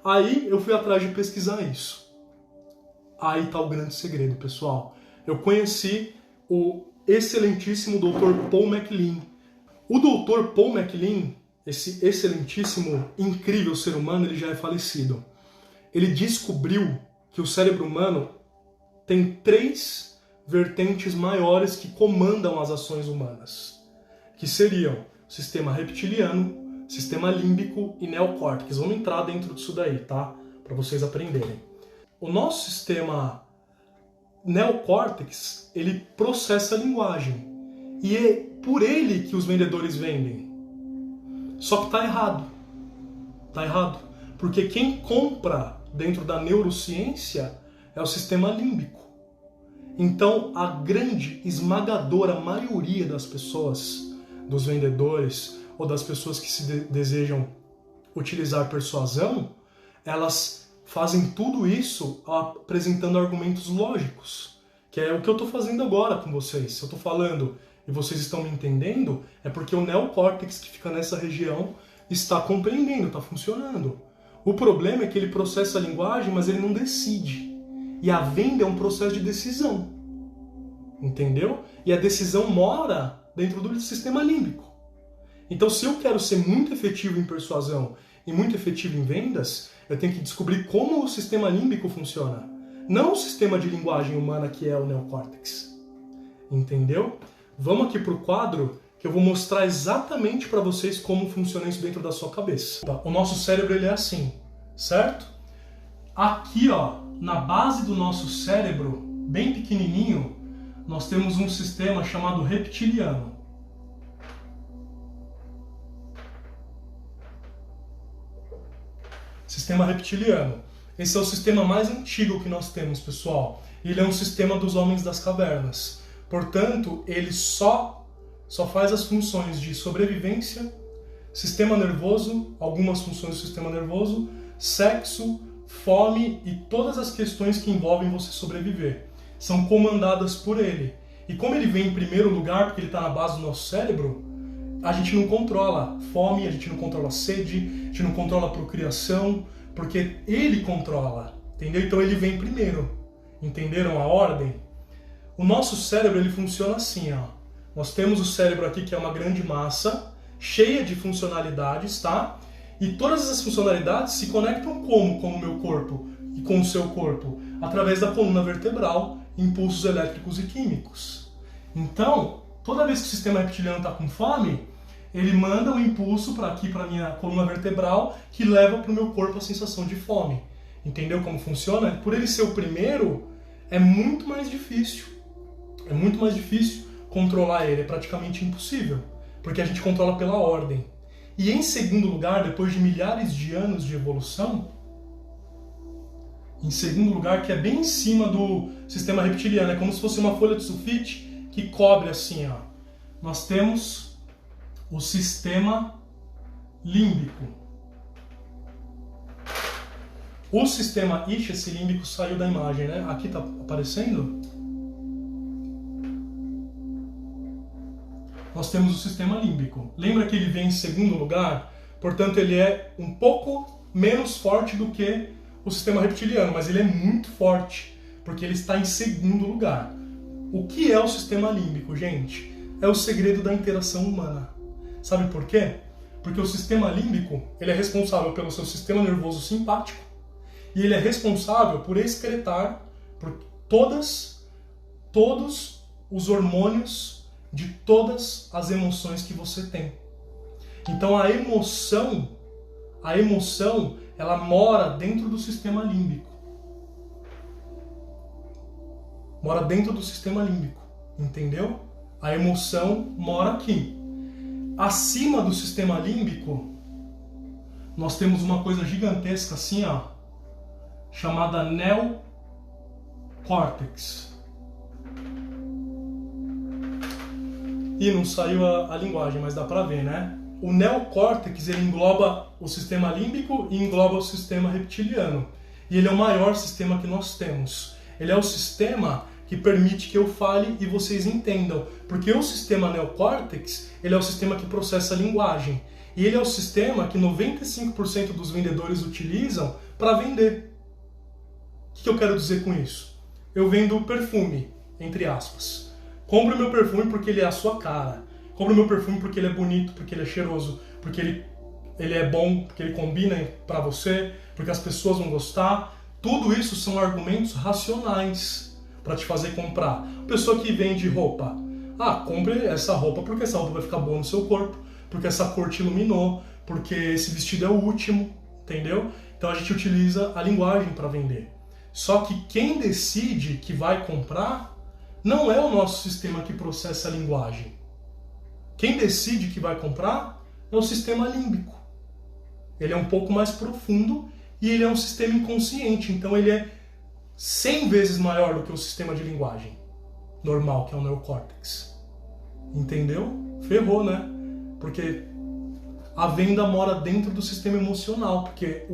Aí eu fui atrás de pesquisar isso. Aí tá o grande segredo, pessoal. Eu conheci o excelentíssimo Dr. Paul MacLean. O Dr. Paul MacLean, esse excelentíssimo, incrível ser humano, ele já é falecido. Ele descobriu que o cérebro humano tem 3 vertentes maiores que comandam as ações humanas, que seriam o sistema reptiliano, sistema límbico e neocórtex. Vamos entrar dentro disso daí, tá? Para vocês aprenderem. O nosso sistema neocórtex, ele processa a linguagem. E é por ele que os vendedores vendem. Só que tá errado. Tá errado. Porque quem compra dentro da neurociência é o sistema límbico. Então, a grande, esmagadora maioria das pessoas, dos vendedores ou das pessoas que desejam utilizar persuasão, elas fazem tudo isso apresentando argumentos lógicos, que é o que eu estou fazendo agora com vocês. Se eu estou falando e vocês estão me entendendo, é porque o neocórtex que fica nessa região está compreendendo, está funcionando. O problema é que ele processa a linguagem, mas ele não decide. E a venda é um processo de decisão. Entendeu? E a decisão mora dentro do sistema límbico. Então, se eu quero ser muito efetivo em persuasão e muito efetivo em vendas, eu tenho que descobrir como o sistema límbico funciona. Não o sistema de linguagem humana que é o neocórtex. Entendeu? Vamos aqui para o quadro que eu vou mostrar exatamente para vocês como funciona isso dentro da sua cabeça. Tá? O nosso cérebro ele é assim, certo? Aqui, ó, na base do nosso cérebro, bem pequenininho, nós temos um sistema chamado reptiliano. Sistema reptiliano. Esse é o sistema mais antigo que nós temos, pessoal. Ele é um sistema dos homens das cavernas. Portanto, ele só faz as funções de sobrevivência, sistema nervoso, algumas funções do sistema nervoso, sexo, fome e todas as questões que envolvem você sobreviver. são comandadas por ele. E como ele vem em primeiro lugar, porque ele está na base do nosso cérebro, a gente não controla fome, a gente não controla sede, a gente não controla a procriação, porque ele controla, entendeu? Então ele vem primeiro. Entenderam a ordem? O nosso cérebro, ele funciona assim, ó. Nós temos o cérebro aqui, que é uma grande massa, cheia de funcionalidades, tá? E todas essas funcionalidades se conectam como com o meu corpo e com o seu corpo? Através da coluna vertebral, impulsos elétricos e químicos. Então, toda vez que o sistema reptiliano está com fome, ele manda um impulso para aqui, para a minha coluna vertebral, que leva para o meu corpo a sensação de fome. Entendeu como funciona? Por ele ser o primeiro, é muito mais difícil. É muito mais difícil controlar ele, é praticamente impossível, porque a gente controla pela ordem. E em segundo lugar, depois de milhares de anos de evolução, em segundo lugar, que é bem em cima do sistema reptiliano, é como se fosse uma folha de sulfite que cobre assim, ó. Nós temos o sistema límbico. O sistema... Ixi, esse límbico saiu da imagem, né? Aqui tá aparecendo? Nós temos o sistema límbico. Lembra que ele vem em segundo lugar? Portanto, ele é um pouco menos forte do que o sistema reptiliano, mas ele é muito forte, porque ele está em segundo lugar. O que é o sistema límbico, gente? É o segredo da interação humana. Sabe por quê? Porque o sistema límbico, ele é responsável pelo seu sistema nervoso simpático e ele é responsável por excretar por todos os hormônios de todas as emoções que você tem. Então a emoção, ela mora dentro do sistema límbico. Mora dentro do sistema límbico, entendeu? A emoção mora aqui. Acima do sistema límbico, nós temos uma coisa gigantesca assim, ó, chamada neocórtex. E não saiu a linguagem, mas dá pra ver, né? O neocórtex, ele engloba o sistema límbico e engloba o sistema reptiliano. E ele é o maior sistema que nós temos. Ele é o sistema que permite que eu fale e vocês entendam. Porque o sistema neocórtex, ele é o sistema que processa a linguagem. E ele é o sistema que 95% dos vendedores utilizam para vender. O que eu quero dizer com isso? Eu vendo perfume, entre aspas. Compre o meu perfume porque ele é a sua cara. Compre o meu perfume porque ele é bonito, porque ele é cheiroso, porque ele é bom, porque ele combina para você, porque as pessoas vão gostar. Tudo isso são argumentos racionais para te fazer comprar. Pessoa que vende roupa. Ah, compre essa roupa porque essa roupa vai ficar boa no seu corpo, porque essa cor te iluminou, porque esse vestido é o último, entendeu? Então a gente utiliza a linguagem para vender. Só que quem decide que vai comprar não é o nosso sistema que processa a linguagem. Quem decide que vai comprar é o sistema límbico. Ele é um pouco mais profundo e ele é um sistema inconsciente. Então ele é 100 vezes maior do que o sistema de linguagem normal, que é o neocórtex. Entendeu? Ferrou, né? Porque a venda mora dentro do sistema emocional. Porque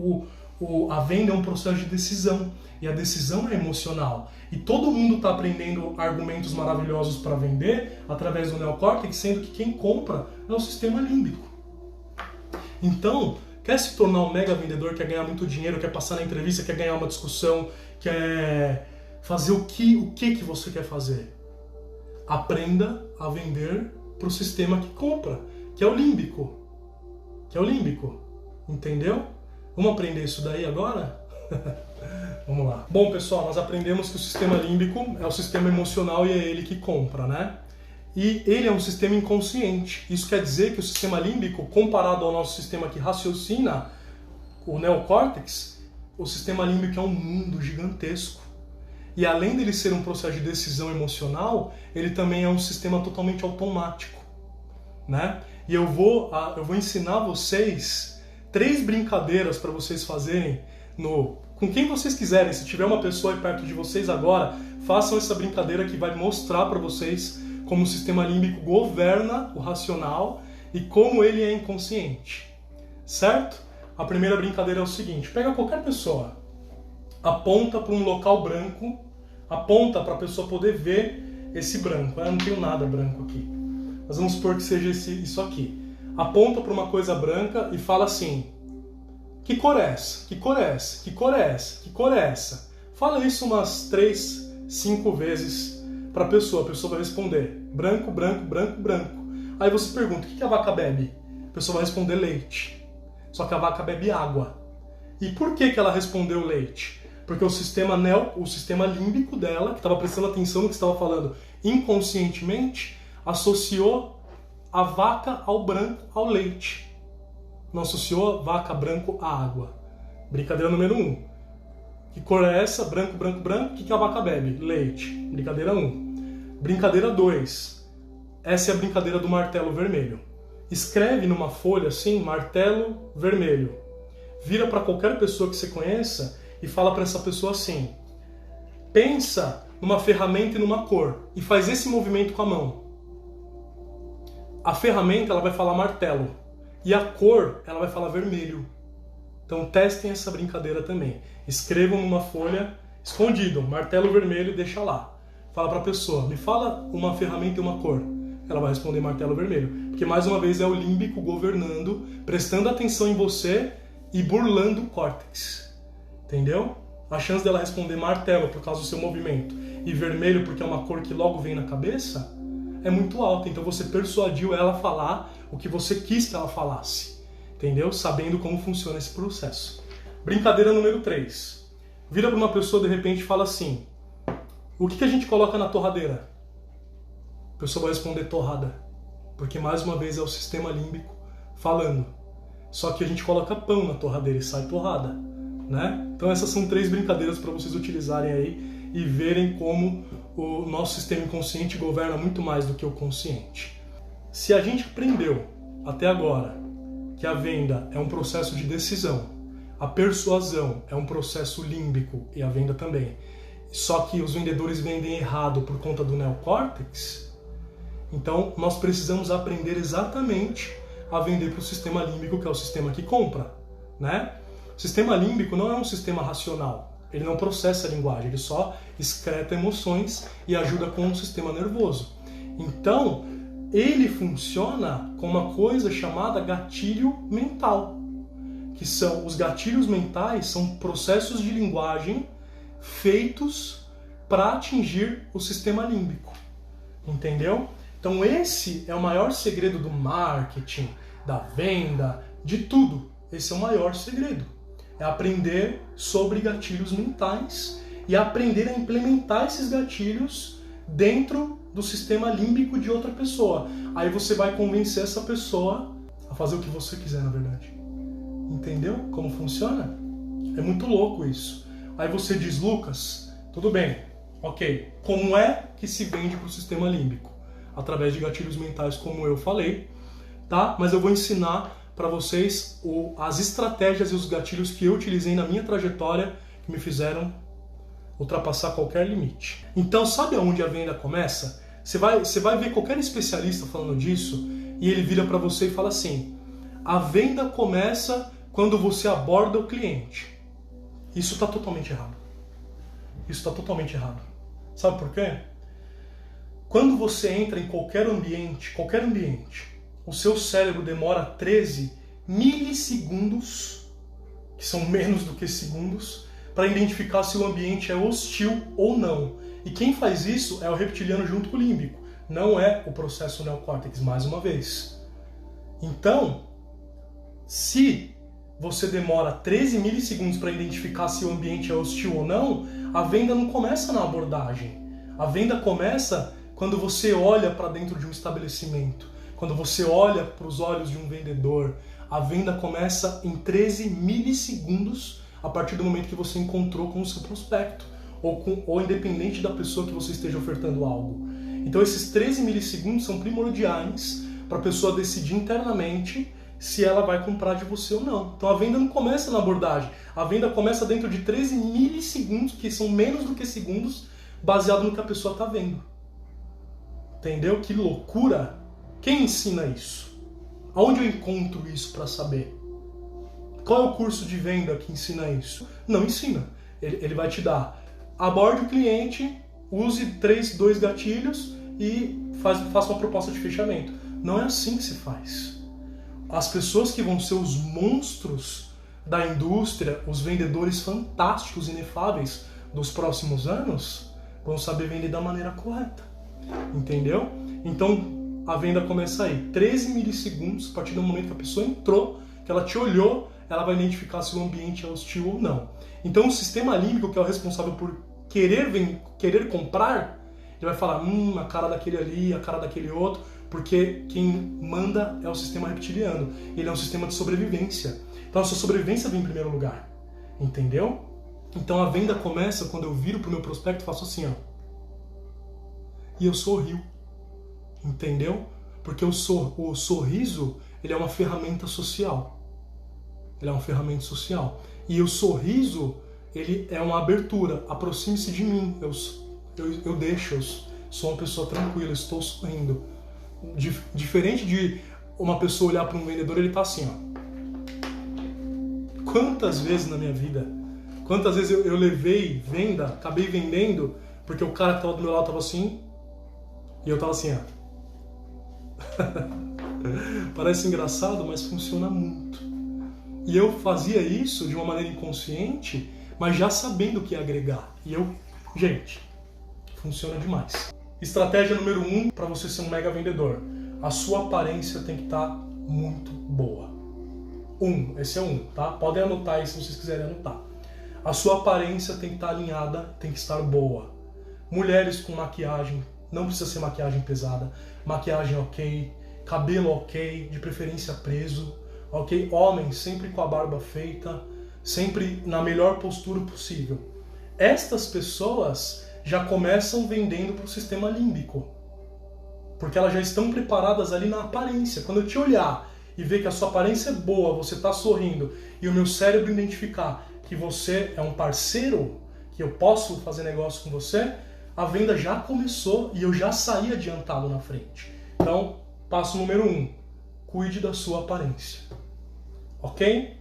a venda é um processo de decisão. E a decisão é emocional. E todo mundo está aprendendo argumentos maravilhosos para vender através do neocórtex, sendo que quem compra é o sistema límbico. Então, quer se tornar um mega vendedor, quer ganhar muito dinheiro, quer passar na entrevista, quer ganhar uma discussão, quer fazer o que você quer fazer? Aprenda a vender para o sistema que compra, que é o límbico. Entendeu? Vamos aprender isso daí agora? Vamos lá. Bom, pessoal, nós aprendemos que o sistema límbico é o sistema emocional e é ele que compra, né? E ele é um sistema inconsciente. Isso quer dizer que o sistema límbico, comparado ao nosso sistema que raciocina, o neocórtex, o sistema límbico é um mundo gigantesco. E além dele ser um processo de decisão emocional, ele também é um sistema totalmente automático, né? E eu vou ensinar vocês 3 brincadeiras para vocês fazerem com quem vocês quiserem. Se tiver uma pessoa aí perto de vocês agora, façam essa brincadeira que vai mostrar para vocês como o sistema límbico governa o racional e como ele é inconsciente. Certo? A primeira brincadeira é o seguinte: pega qualquer pessoa, aponta para um local branco aponta para a pessoa poder ver esse branco. Eu não tenho nada branco aqui. Mas vamos supor que seja isso aqui. Aponta para uma coisa branca e fala assim: que cor é essa? Que cor é essa? Que cor é essa? Que cor é essa? Fala isso umas 3, 5 vezes para a pessoa vai responder: branco, branco, branco, branco. Aí você pergunta: o que a vaca bebe? A pessoa vai responder: leite. Só que a vaca bebe água. E por que ela respondeu leite? Porque o sistema límbico dela, que estava prestando atenção no que estava falando inconscientemente, associou a vaca ao branco ao leite. Não associou a vaca branco à água. Brincadeira número 1. Que cor é essa? Branco, branco, branco. O que a vaca bebe? Leite. Brincadeira 1. Brincadeira 2. Essa é a brincadeira do martelo vermelho. Escreve numa folha assim, martelo vermelho. Vira para qualquer pessoa que você conheça e fala para essa pessoa assim: pensa numa ferramenta e numa cor e faz esse movimento com a mão. A ferramenta ela vai falar martelo e a cor ela vai falar vermelho. Então testem essa brincadeira também. Escrevam numa folha escondido, martelo vermelho e deixa lá. Fala para a pessoa: me fala uma ferramenta e uma cor. Ela vai responder martelo vermelho. Porque mais uma vez é o límbico governando, prestando atenção em você e burlando o córtex. Entendeu? A chance dela responder martelo por causa do seu movimento e vermelho porque é uma cor que logo vem na cabeça é muito alta. Então você persuadiu ela a falar o que você quis que ela falasse. Entendeu? Sabendo como funciona esse processo. Brincadeira número 3. Vira para uma pessoa de repente e fala assim: o que a gente coloca na torradeira? A pessoa vai responder torrada. Porque mais uma vez é o sistema límbico falando. Só que a gente coloca pão na torradeira e sai torrada, né? Então essas são 3 brincadeiras para vocês utilizarem aí e verem como o nosso sistema inconsciente governa muito mais do que o consciente. Se a gente aprendeu até agora que a venda é um processo de decisão, a persuasão é um processo límbico e a venda também, só que os vendedores vendem errado por conta do neocórtex, então nós precisamos aprender exatamente a vender para o sistema límbico, que é o sistema que compra, né? O sistema límbico não é um sistema racional, ele não processa a linguagem, ele só excreta emoções e ajuda com o sistema nervoso. Então, ele funciona com uma coisa chamada gatilho mental, que são os gatilhos mentais, são processos de linguagem feitos para atingir o sistema límbico, entendeu? Então esse é o maior segredo do marketing, da venda, de tudo. Esse é o maior segredo. É aprender sobre gatilhos mentais e aprender a implementar esses gatilhos dentro do sistema límbico de outra pessoa. Aí você vai convencer essa pessoa a fazer o que você quiser, na verdade. Entendeu como funciona? É muito louco isso. Aí você diz: Lucas, tudo bem, ok, como é que se vende para o sistema límbico? Através de gatilhos mentais, como eu falei, tá? Mas eu vou ensinar para vocês as estratégias e os gatilhos que eu utilizei na minha trajetória que me fizeram ultrapassar qualquer limite. Então, sabe aonde a venda começa? Você vai ver qualquer especialista falando disso e ele vira para você e fala assim: a venda começa quando você aborda o cliente. Isso está totalmente errado. Isso está totalmente errado. Sabe por quê? Quando você entra em qualquer ambiente, o seu cérebro demora 13 milissegundos, que são menos do que segundos, para identificar se o ambiente é hostil ou não. E quem faz isso é o reptiliano junto com o límbico, não é o processo neocórtex, mais uma vez. Então, se você demora 13 milissegundos para identificar se o ambiente é hostil ou não, a venda não começa na abordagem. A venda começa quando você olha para dentro de um estabelecimento, quando você olha para os olhos de um vendedor. A venda começa em 13 milissegundos a partir do momento que você encontrou com o seu prospecto, ou independente da pessoa que você esteja ofertando algo. Então esses 13 milissegundos são primordiais para a pessoa decidir internamente se ela vai comprar de você ou não. Então a venda não começa na abordagem, a venda começa dentro de 13 milissegundos, que são menos do que segundos, baseado no que a pessoa está vendo. Entendeu? Que loucura! Quem ensina isso? Aonde eu encontro isso para saber? Qual é o curso de venda que ensina isso? Não ensina. Ele vai te dar: aborde o cliente use 2 gatilhos e faça uma proposta de fechamento. Não é assim que se faz. As pessoas que vão ser os monstros da indústria, os vendedores fantásticos, inefáveis dos próximos anos, vão saber vender da maneira correta. Entendeu? Então, a venda começa aí. 13 milissegundos, a partir do momento que a pessoa entrou, que ela te olhou, ela vai identificar se o ambiente é hostil ou não. Então, o sistema límbico, que é o responsável por querer comprar, ele vai falar, a cara daquele ali, a cara daquele outro, porque quem manda é o sistema reptiliano. Ele é um sistema de sobrevivência. Então, a sua sobrevivência vem em primeiro lugar. Entendeu? Então, a venda começa quando eu viro pro meu prospecto e faço assim, ó. E eu sorrio. Entendeu? Porque o sorriso, ele é uma ferramenta social. Ele é uma ferramenta social. E o sorriso, ele é uma abertura. Aproxime-se de mim. Eu deixo, eu sou uma pessoa tranquila, estou sorrindo. Diferente de uma pessoa olhar para um vendedor, ele tá assim, ó. Quantas vezes na minha vida, quantas vezes eu levei venda, acabei vendendo, porque o cara que tava do meu lado tava assim, e eu tava assim, ó. Parece engraçado, mas funciona muito. E eu fazia isso de uma maneira inconsciente, mas já sabendo o que ia agregar. E gente, funciona demais. Estratégia número 1 para você ser um mega vendedor. A sua aparência tem que estar muito boa. Esse é 1, tá? Podem anotar aí se vocês quiserem anotar. A sua aparência tem que estar alinhada, tem que estar boa. Mulheres com maquiagem, não precisa ser maquiagem pesada, maquiagem ok, cabelo ok, de preferência preso, ok? Homens sempre com a barba feita, sempre na melhor postura possível. Estas pessoas já começam vendendo para o sistema límbico, porque elas já estão preparadas ali na aparência. Quando eu te olhar e ver que a sua aparência é boa, você está sorrindo, e o meu cérebro identificar que você é um parceiro, que eu posso fazer negócio com você, a venda já começou e eu já saí adiantado na frente. Então, passo número 1, cuide da sua aparência. Ok?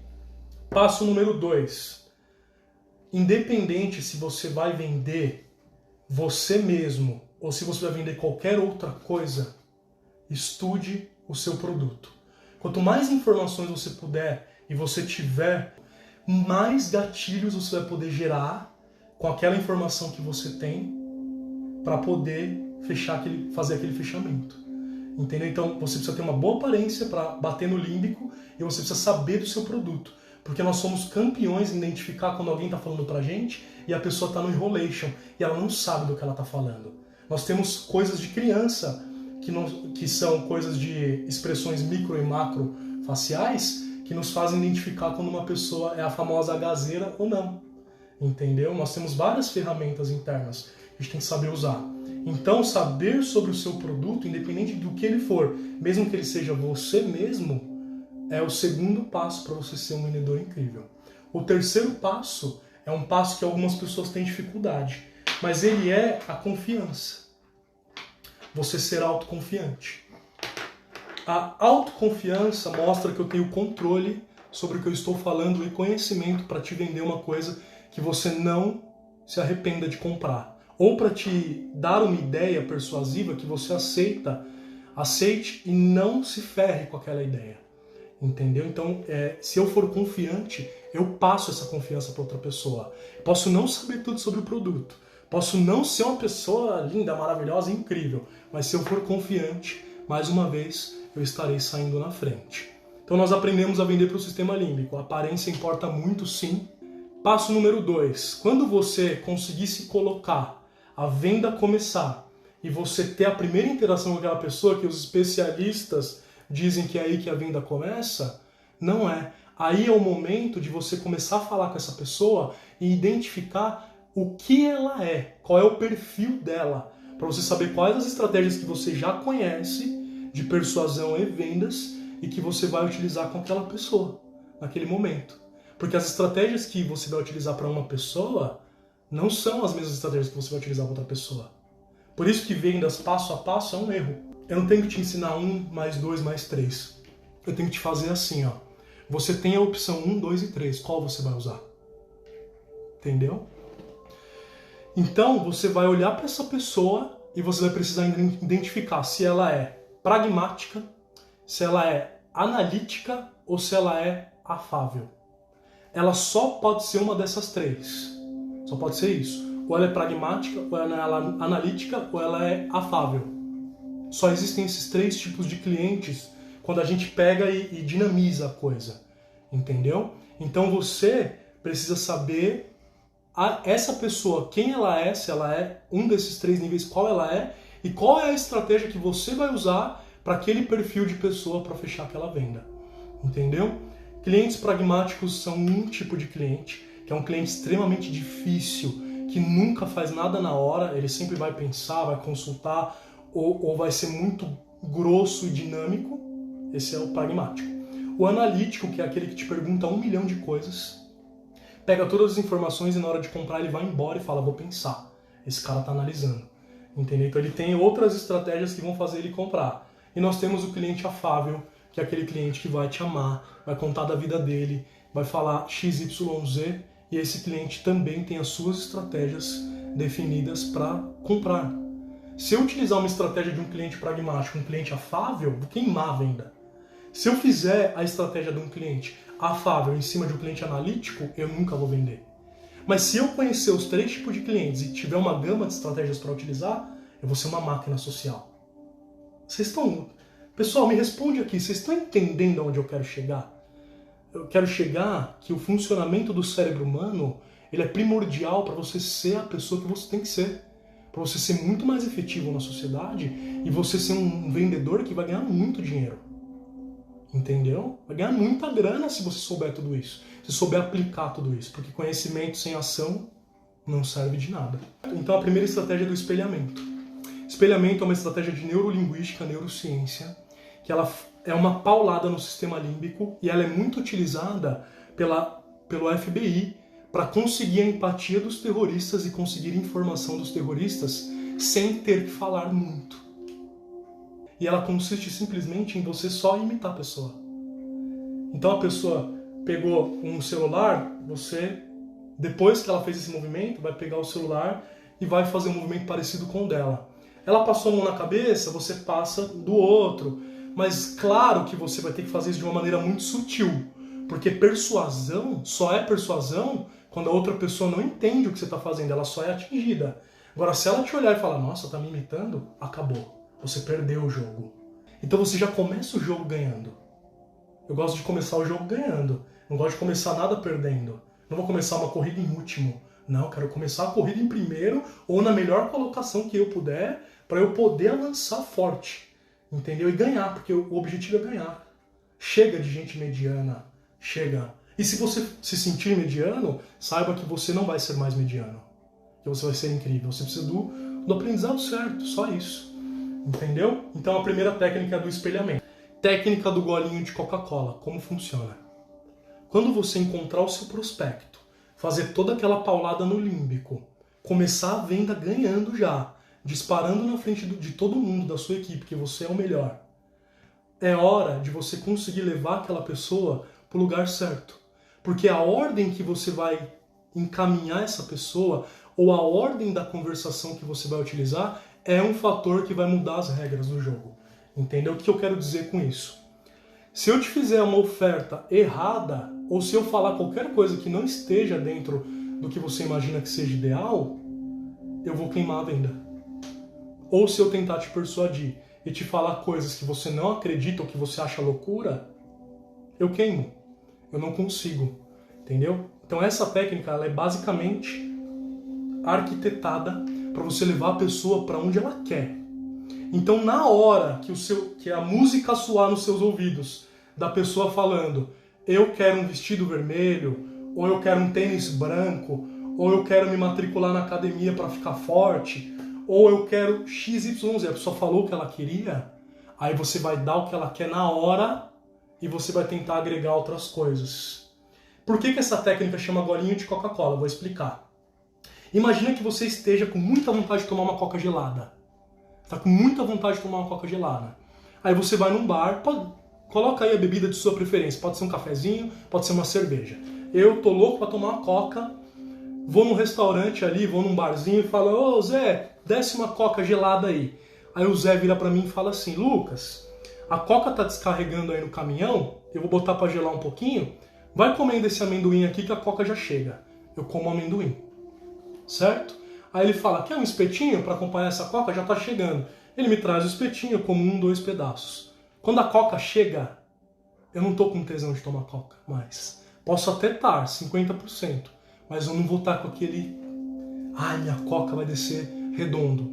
Passo número 2, independente se você vai vender você mesmo ou se você vai vender qualquer outra coisa, estude o seu produto. Quanto mais informações você puder e você tiver, mais gatilhos você vai poder gerar com aquela informação que você tem para poder fazer aquele fechamento. Entendeu? Então você precisa ter uma boa aparência para bater no límbico e você precisa saber do seu produto. Porque nós somos campeões em identificar quando alguém está falando pra gente e a pessoa está no enrolation e ela não sabe do que ela está falando. Nós temos coisas de criança que são coisas de expressões micro e macro faciais que nos fazem identificar quando uma pessoa é a famosa gazeira ou não. Entendeu? Nós temos várias ferramentas internas que a gente tem que saber usar. Então, saber sobre o seu produto, independente do que ele for, mesmo que ele seja você mesmo, é o segundo passo para você ser um vendedor incrível. O terceiro passo é um passo que algumas pessoas têm dificuldade, mas ele é a confiança. Você ser autoconfiante. A autoconfiança mostra que eu tenho controle sobre o que eu estou falando e conhecimento para te vender uma coisa que você não se arrependa de comprar. Ou para te dar uma ideia persuasiva que você aceite e não se ferre com aquela ideia. Entendeu? Então, se eu for confiante, eu passo essa confiança para outra pessoa. Posso não saber tudo sobre o produto. Posso não ser uma pessoa linda, maravilhosa, incrível. Mas se eu for confiante, mais uma vez, eu estarei saindo na frente. Então nós aprendemos a vender para o sistema límbico. A aparência importa muito, sim. Passo número 2. Quando você conseguir se colocar, a venda começar, e você ter a primeira interação com aquela pessoa, que os especialistas dizem que é aí que a venda começa, não é. Aí é o momento de você começar a falar com essa pessoa e identificar o que ela é, qual é o perfil dela, para você saber quais as estratégias que você já conhece de persuasão e vendas e que você vai utilizar com aquela pessoa naquele momento. Porque as estratégias que você vai utilizar para uma pessoa não são as mesmas estratégias que você vai utilizar para outra pessoa. Por isso que vendas passo a passo é um erro. Eu não tenho que te ensinar 1 mais 2 mais 3. Eu tenho que te fazer assim, ó. Você tem a opção 1, 2 e 3. Qual você vai usar? Entendeu? Então você vai olhar para essa pessoa e você vai precisar identificar se ela é pragmática, se ela é analítica ou se ela é afável. Ela só pode ser uma dessas três. Só pode ser isso. Ou ela é pragmática, ou ela é analítica, ou ela é afável. Só existem esses três tipos de clientes quando a gente pega e dinamiza a coisa. Entendeu? Então você precisa saber essa pessoa, quem ela é, se ela é um desses três níveis, qual ela é, e qual é a estratégia que você vai usar para aquele perfil de pessoa para fechar aquela venda. Entendeu? Clientes pragmáticos são um tipo de cliente, que é um cliente extremamente difícil, que nunca faz nada na hora, ele sempre vai pensar, vai consultar, ou vai ser muito grosso e dinâmico. Esse é o pragmático. O analítico, que é aquele que te pergunta 1 milhão de coisas, pega todas as informações e na hora de comprar ele vai embora e fala, vou pensar. Esse cara está analisando. Entendeu? Então ele tem outras estratégias que vão fazer ele comprar. E nós temos o cliente afável, que é aquele cliente que vai te amar, vai contar da vida dele, vai falar XYZ, e esse cliente também tem as suas estratégias definidas para comprar. Se eu utilizar uma estratégia de um cliente pragmático, um cliente afável, vou queimar a venda. Se eu fizer a estratégia de um cliente afável em cima de um cliente analítico, eu nunca vou vender. Mas se eu conhecer os três tipos de clientes e tiver uma gama de estratégias para utilizar, eu vou ser uma máquina social. Vocês estão... Pessoal, me responde aqui, vocês estão entendendo aonde eu quero chegar? Eu quero chegar que o funcionamento do cérebro humano ele é primordial para você ser a pessoa que você tem que ser. Para você ser muito mais efetivo na sociedade e você ser um vendedor que vai ganhar muito dinheiro. Entendeu? Vai ganhar muita grana se você souber tudo isso. Se souber aplicar tudo isso. Porque conhecimento sem ação não serve de nada. Então a primeira estratégia é do espelhamento. Espelhamento é uma estratégia de neurolinguística, neurociência, que ela é uma paulada no sistema límbico e ela é muito utilizada pelo FBI para conseguir a empatia dos terroristas e conseguir informação dos terroristas sem ter que falar muito. E ela consiste simplesmente em você só imitar a pessoa. Então a pessoa pegou um celular, você, depois que ela fez esse movimento, vai pegar o celular e vai fazer um movimento parecido com o dela. Ela passou a mão na cabeça, você passa do outro. Mas claro que você vai ter que fazer isso de uma maneira muito sutil. Porque persuasão só é persuasão quando a outra pessoa não entende o que você está fazendo, ela só é atingida. Agora, se ela te olhar e falar, nossa, tá me imitando, acabou. Você perdeu o jogo. Então você já começa o jogo ganhando. Eu gosto de começar o jogo ganhando. Não gosto de começar nada perdendo. Não vou começar uma corrida em último. Não, quero começar a corrida em primeiro ou na melhor colocação que eu puder para eu poder avançar forte. Entendeu? E ganhar, porque o objetivo é ganhar. Chega de gente mediana. Chega. E se você se sentir mediano, saiba que você não vai ser mais mediano. Que você vai ser incrível. Você precisa do aprendizado certo. Só isso. Entendeu? Então a primeira técnica é do espelhamento. Técnica do golinho de Coca-Cola. Como funciona? Quando você encontrar o seu prospecto, fazer toda aquela paulada no límbico, começar a venda ganhando já, disparando na frente de todo mundo da sua equipe, que você é o melhor. É hora de você conseguir levar aquela pessoa para o lugar certo. Porque a ordem que você vai encaminhar essa pessoa, ou a ordem da conversação que você vai utilizar, é um fator que vai mudar as regras do jogo. Entendeu? O que eu quero dizer com isso? Se eu te fizer uma oferta errada, ou se eu falar qualquer coisa que não esteja dentro do que você imagina que seja ideal, eu vou queimar a venda. Ou se eu tentar te persuadir e te falar coisas que você não acredita ou que você acha loucura, eu queimo. Eu não consigo. Entendeu? Então essa técnica ela é basicamente arquitetada para você levar a pessoa para onde ela quer. Então na hora que a música soar nos seus ouvidos, da pessoa falando, eu quero um vestido vermelho, ou eu quero um tênis branco, ou eu quero me matricular na academia para ficar forte, ou eu quero XYZ, a pessoa falou o que ela queria, aí você vai dar o que ela quer na hora e você vai tentar agregar outras coisas. Por que essa técnica chama golinho de Coca-Cola? Vou explicar. Imagina que você esteja com muita vontade de tomar uma coca gelada. Está com muita vontade de tomar uma coca gelada. Aí você vai num bar, coloca aí a bebida de sua preferência. Pode ser um cafezinho, pode ser uma cerveja. Eu tô louco para tomar uma coca, vou num restaurante ali, vou num barzinho e falo, ô Zé, desce uma coca gelada aí. Aí o Zé vira pra mim e fala assim, Lucas, a coca tá descarregando aí no caminhão, eu vou botar pra gelar um pouquinho, vai comendo esse amendoim aqui que a coca já chega. Eu como amendoim, certo? Aí ele fala, quer um espetinho pra acompanhar essa coca? Já tá chegando. Ele me traz o espetinho, eu como 1, 2 pedaços. Quando a coca chega, eu não tô com tesão de tomar coca mais. Posso até estar, 50%, mas eu não vou estar com aquele, ai, minha coca vai descer redondo.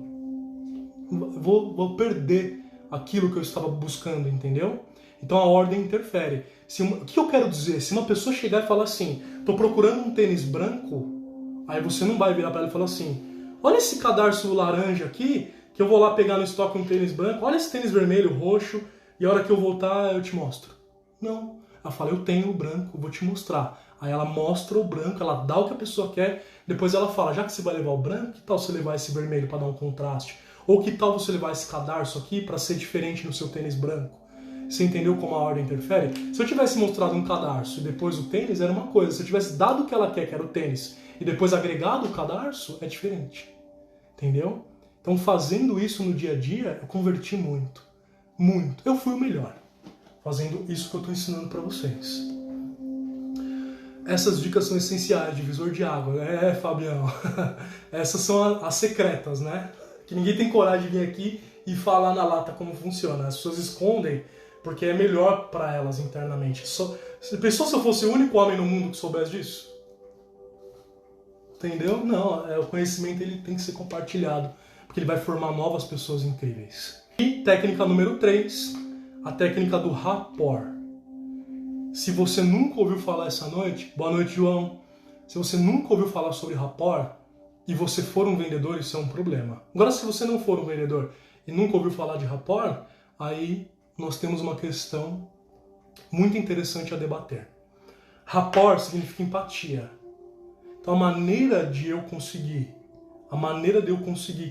Vou perder aquilo que eu estava buscando, entendeu? Então a ordem interfere. O que eu quero dizer? Se uma pessoa chegar e falar assim, tô procurando um tênis branco, aí você não vai virar para ela e falar assim, olha esse cadarço laranja aqui, que eu vou lá pegar no estoque um tênis branco, olha esse tênis vermelho, roxo, e a hora que eu voltar eu te mostro. Não. Ela fala, eu tenho o branco, vou te mostrar. Aí ela mostra o branco, ela dá o que a pessoa quer, depois ela fala, já que você vai levar o branco, que tal você levar esse vermelho para dar um contraste? Ou que tal você levar esse cadarço aqui para ser diferente no seu tênis branco? Você entendeu como a ordem interfere? Se eu tivesse mostrado um cadarço e depois o tênis, era uma coisa. Se eu tivesse dado o que ela quer, que era o tênis, e depois agregado o cadarço, é diferente. Entendeu? Então, fazendo isso no dia a dia, eu converti muito. Muito. Eu fui o melhor. Fazendo isso que eu estou ensinando para vocês. Essas dicas são essenciais, divisor de água. Fabião. Essas são as secretas, né? Que ninguém tem coragem de vir aqui e falar na lata como funciona. As pessoas escondem porque é melhor para elas internamente. Pensou se eu fosse o único homem no mundo que soubesse disso? Entendeu? Não, o conhecimento ele tem que ser compartilhado, porque ele vai formar novas pessoas incríveis. E técnica número 3, a técnica do rapport. Se você nunca ouviu falar essa noite, boa noite, João. Se você nunca ouviu falar sobre rapport e você for um vendedor, isso é um problema. Agora, se você não for um vendedor e nunca ouviu falar de rapport, aí nós temos uma questão muito interessante a debater. Rapport significa empatia. Então a maneira de eu conseguir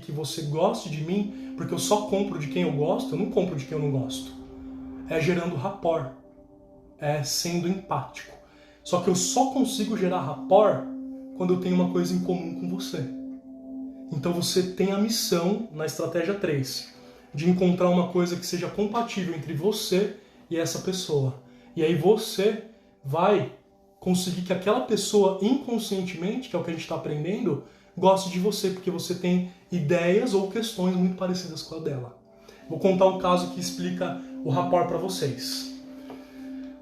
que você goste de mim, porque eu só compro de quem eu gosto, eu não compro de quem eu não gosto, é gerando rapport, é sendo empático. Só que eu só consigo gerar rapport quando eu tenho uma coisa em comum com você. Então você tem a missão, na estratégia 3, de encontrar uma coisa que seja compatível entre você e essa pessoa. E aí você vai conseguir que aquela pessoa inconscientemente, que é o que a gente está aprendendo, goste de você, porque você tem ideias ou questões muito parecidas com a dela. Vou contar um caso que explica o rapport para vocês.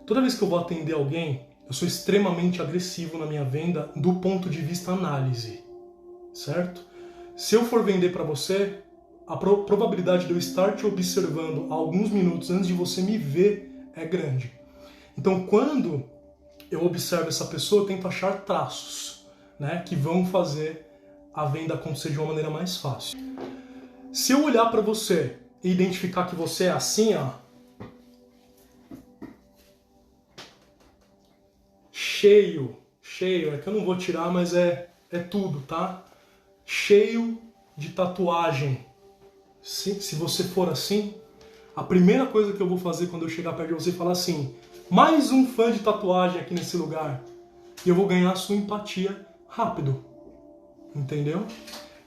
Toda vez que eu vou atender alguém, eu sou extremamente agressivo na minha venda do ponto de vista análise, certo? Se eu for vender para você, a probabilidade de eu estar te observando alguns minutos antes de você me ver é grande. Então, quando eu observo essa pessoa, eu tento achar traços, né, que vão fazer a venda acontecer de uma maneira mais fácil. Se eu olhar para você e identificar que você é assim, ó, cheio, é que eu não vou tirar, mas é tudo, tá? Cheio de tatuagem. Se você for assim, a primeira coisa que eu vou fazer quando eu chegar perto de você é falar assim, mais um fã de tatuagem aqui nesse lugar. E eu vou ganhar a sua empatia rápido. Entendeu?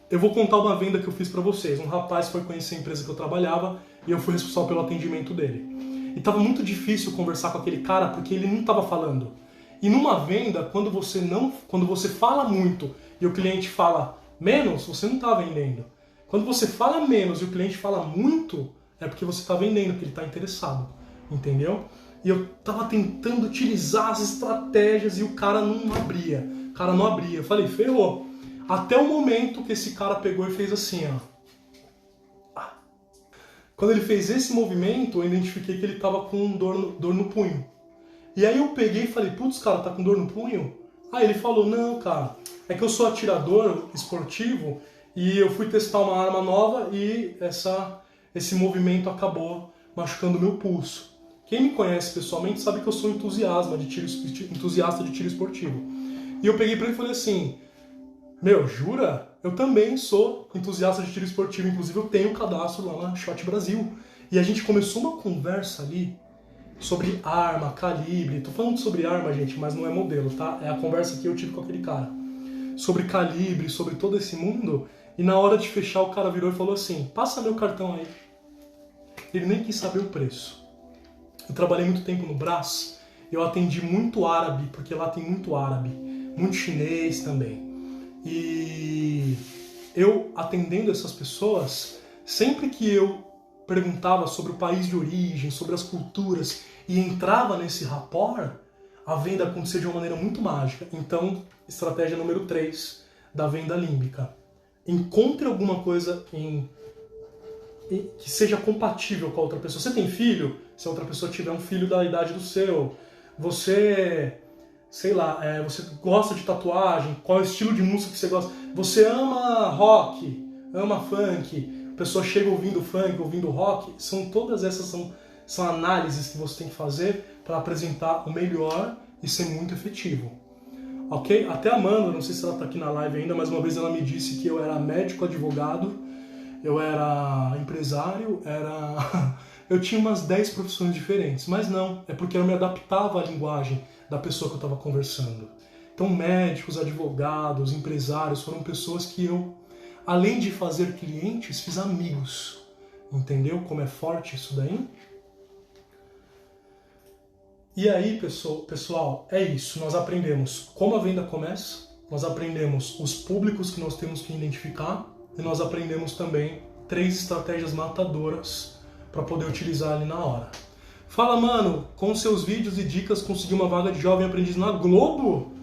Eu vou contar uma venda que eu fiz pra vocês. Um rapaz foi conhecer a empresa que eu trabalhava e eu fui responsável pelo atendimento dele. E tava muito difícil conversar com aquele cara porque ele não tava falando. E numa venda, quando você fala muito e o cliente fala menos, você não tá vendendo. Quando você fala menos e o cliente fala muito, é porque você tá vendendo, porque ele tá interessado. Entendeu? E eu tava tentando utilizar as estratégias e o cara não abria. Eu falei, ferrou. Até o momento que esse cara pegou e fez assim, ó. Quando ele fez esse movimento, eu identifiquei que ele tava com dor no punho. E aí eu peguei e falei, putz, cara, tá com dor no punho? Aí ele falou, não, cara, é que eu sou atirador esportivo e eu fui testar uma arma nova e esse movimento acabou machucando meu pulso. Quem me conhece pessoalmente sabe que eu sou entusiasta de tiro esportivo. E eu peguei pra ele e falei assim, meu, jura? Eu também sou entusiasta de tiro esportivo, inclusive eu tenho um cadastro lá na Shot Brasil. E a gente começou uma conversa ali sobre arma, calibre. Tô falando sobre arma, gente, mas não é modelo, tá? É a conversa que eu tive com aquele cara. sobre calibre, sobre todo esse mundo, e na hora de fechar o cara virou e falou assim, passa meu cartão aí. Ele nem quis saber o preço. Eu trabalhei muito tempo no Brás, eu atendi muito árabe, porque lá tem muito árabe, muito chinês também. E eu atendendo essas pessoas, sempre que eu perguntava sobre o país de origem, sobre as culturas, e entrava nesse rapport, a venda acontecia de uma maneira muito mágica. Então, estratégia número 3 da venda límbica. Encontre alguma coisa que seja compatível com a outra pessoa. Você tem filho? Se a outra pessoa tiver um filho da idade do seu. Você, sei lá, você gosta de tatuagem? Qual é o estilo de música que você gosta? Você ama rock? Ama funk? A pessoa chega ouvindo funk, ouvindo rock? Todas essas são análises que você tem que fazer para apresentar o melhor e ser muito efetivo. Ok? Até a Amanda, não sei se ela está aqui na live ainda, mas uma vez ela me disse que eu era médico, advogado, eu era empresário, eu tinha umas 10 profissões diferentes, mas não, é porque eu me adaptava à linguagem da pessoa que eu estava conversando. Então médicos, advogados, empresários foram pessoas que eu, além de fazer clientes, fiz amigos. Entendeu como é forte isso daí? E aí, pessoal, é isso. Nós aprendemos como a venda começa, nós aprendemos os públicos que nós temos que identificar e nós aprendemos também 3 estratégias matadoras para poder utilizar ali na hora. Fala, mano, com seus vídeos e dicas consegui uma vaga de jovem aprendiz na Globo?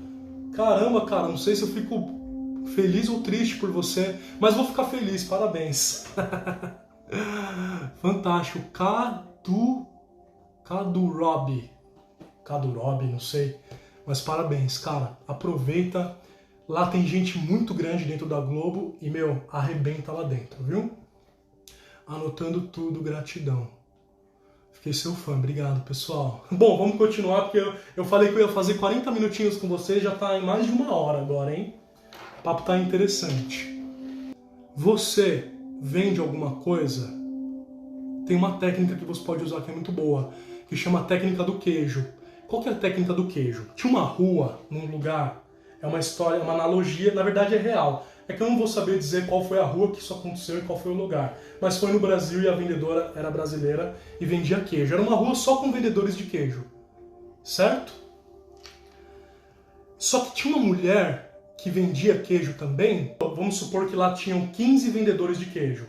Caramba, cara, não sei se eu fico feliz ou triste por você, mas vou ficar feliz, parabéns. Fantástico. Kadurobi, não sei, mas parabéns, cara, aproveita, lá tem gente muito grande dentro da Globo e, arrebenta lá dentro, viu? Anotando tudo, gratidão. Fiquei seu fã, obrigado, pessoal. Bom, vamos continuar, porque eu falei que eu ia fazer 40 minutinhos com vocês, já tá em mais de 1 hora agora, hein? O papo tá interessante. Você vende alguma coisa? Tem uma técnica que você pode usar que é muito boa, que chama técnica do queijo. Qual que é a técnica do queijo? Tinha uma rua num lugar, é uma história, uma analogia, na verdade é real. É que eu não vou saber dizer qual foi a rua que isso aconteceu e qual foi o lugar. Mas foi no Brasil e a vendedora era brasileira e vendia queijo. Era uma rua só com vendedores de queijo. Certo? Só que tinha uma mulher que vendia queijo também. Vamos supor que lá tinham 15 vendedores de queijo.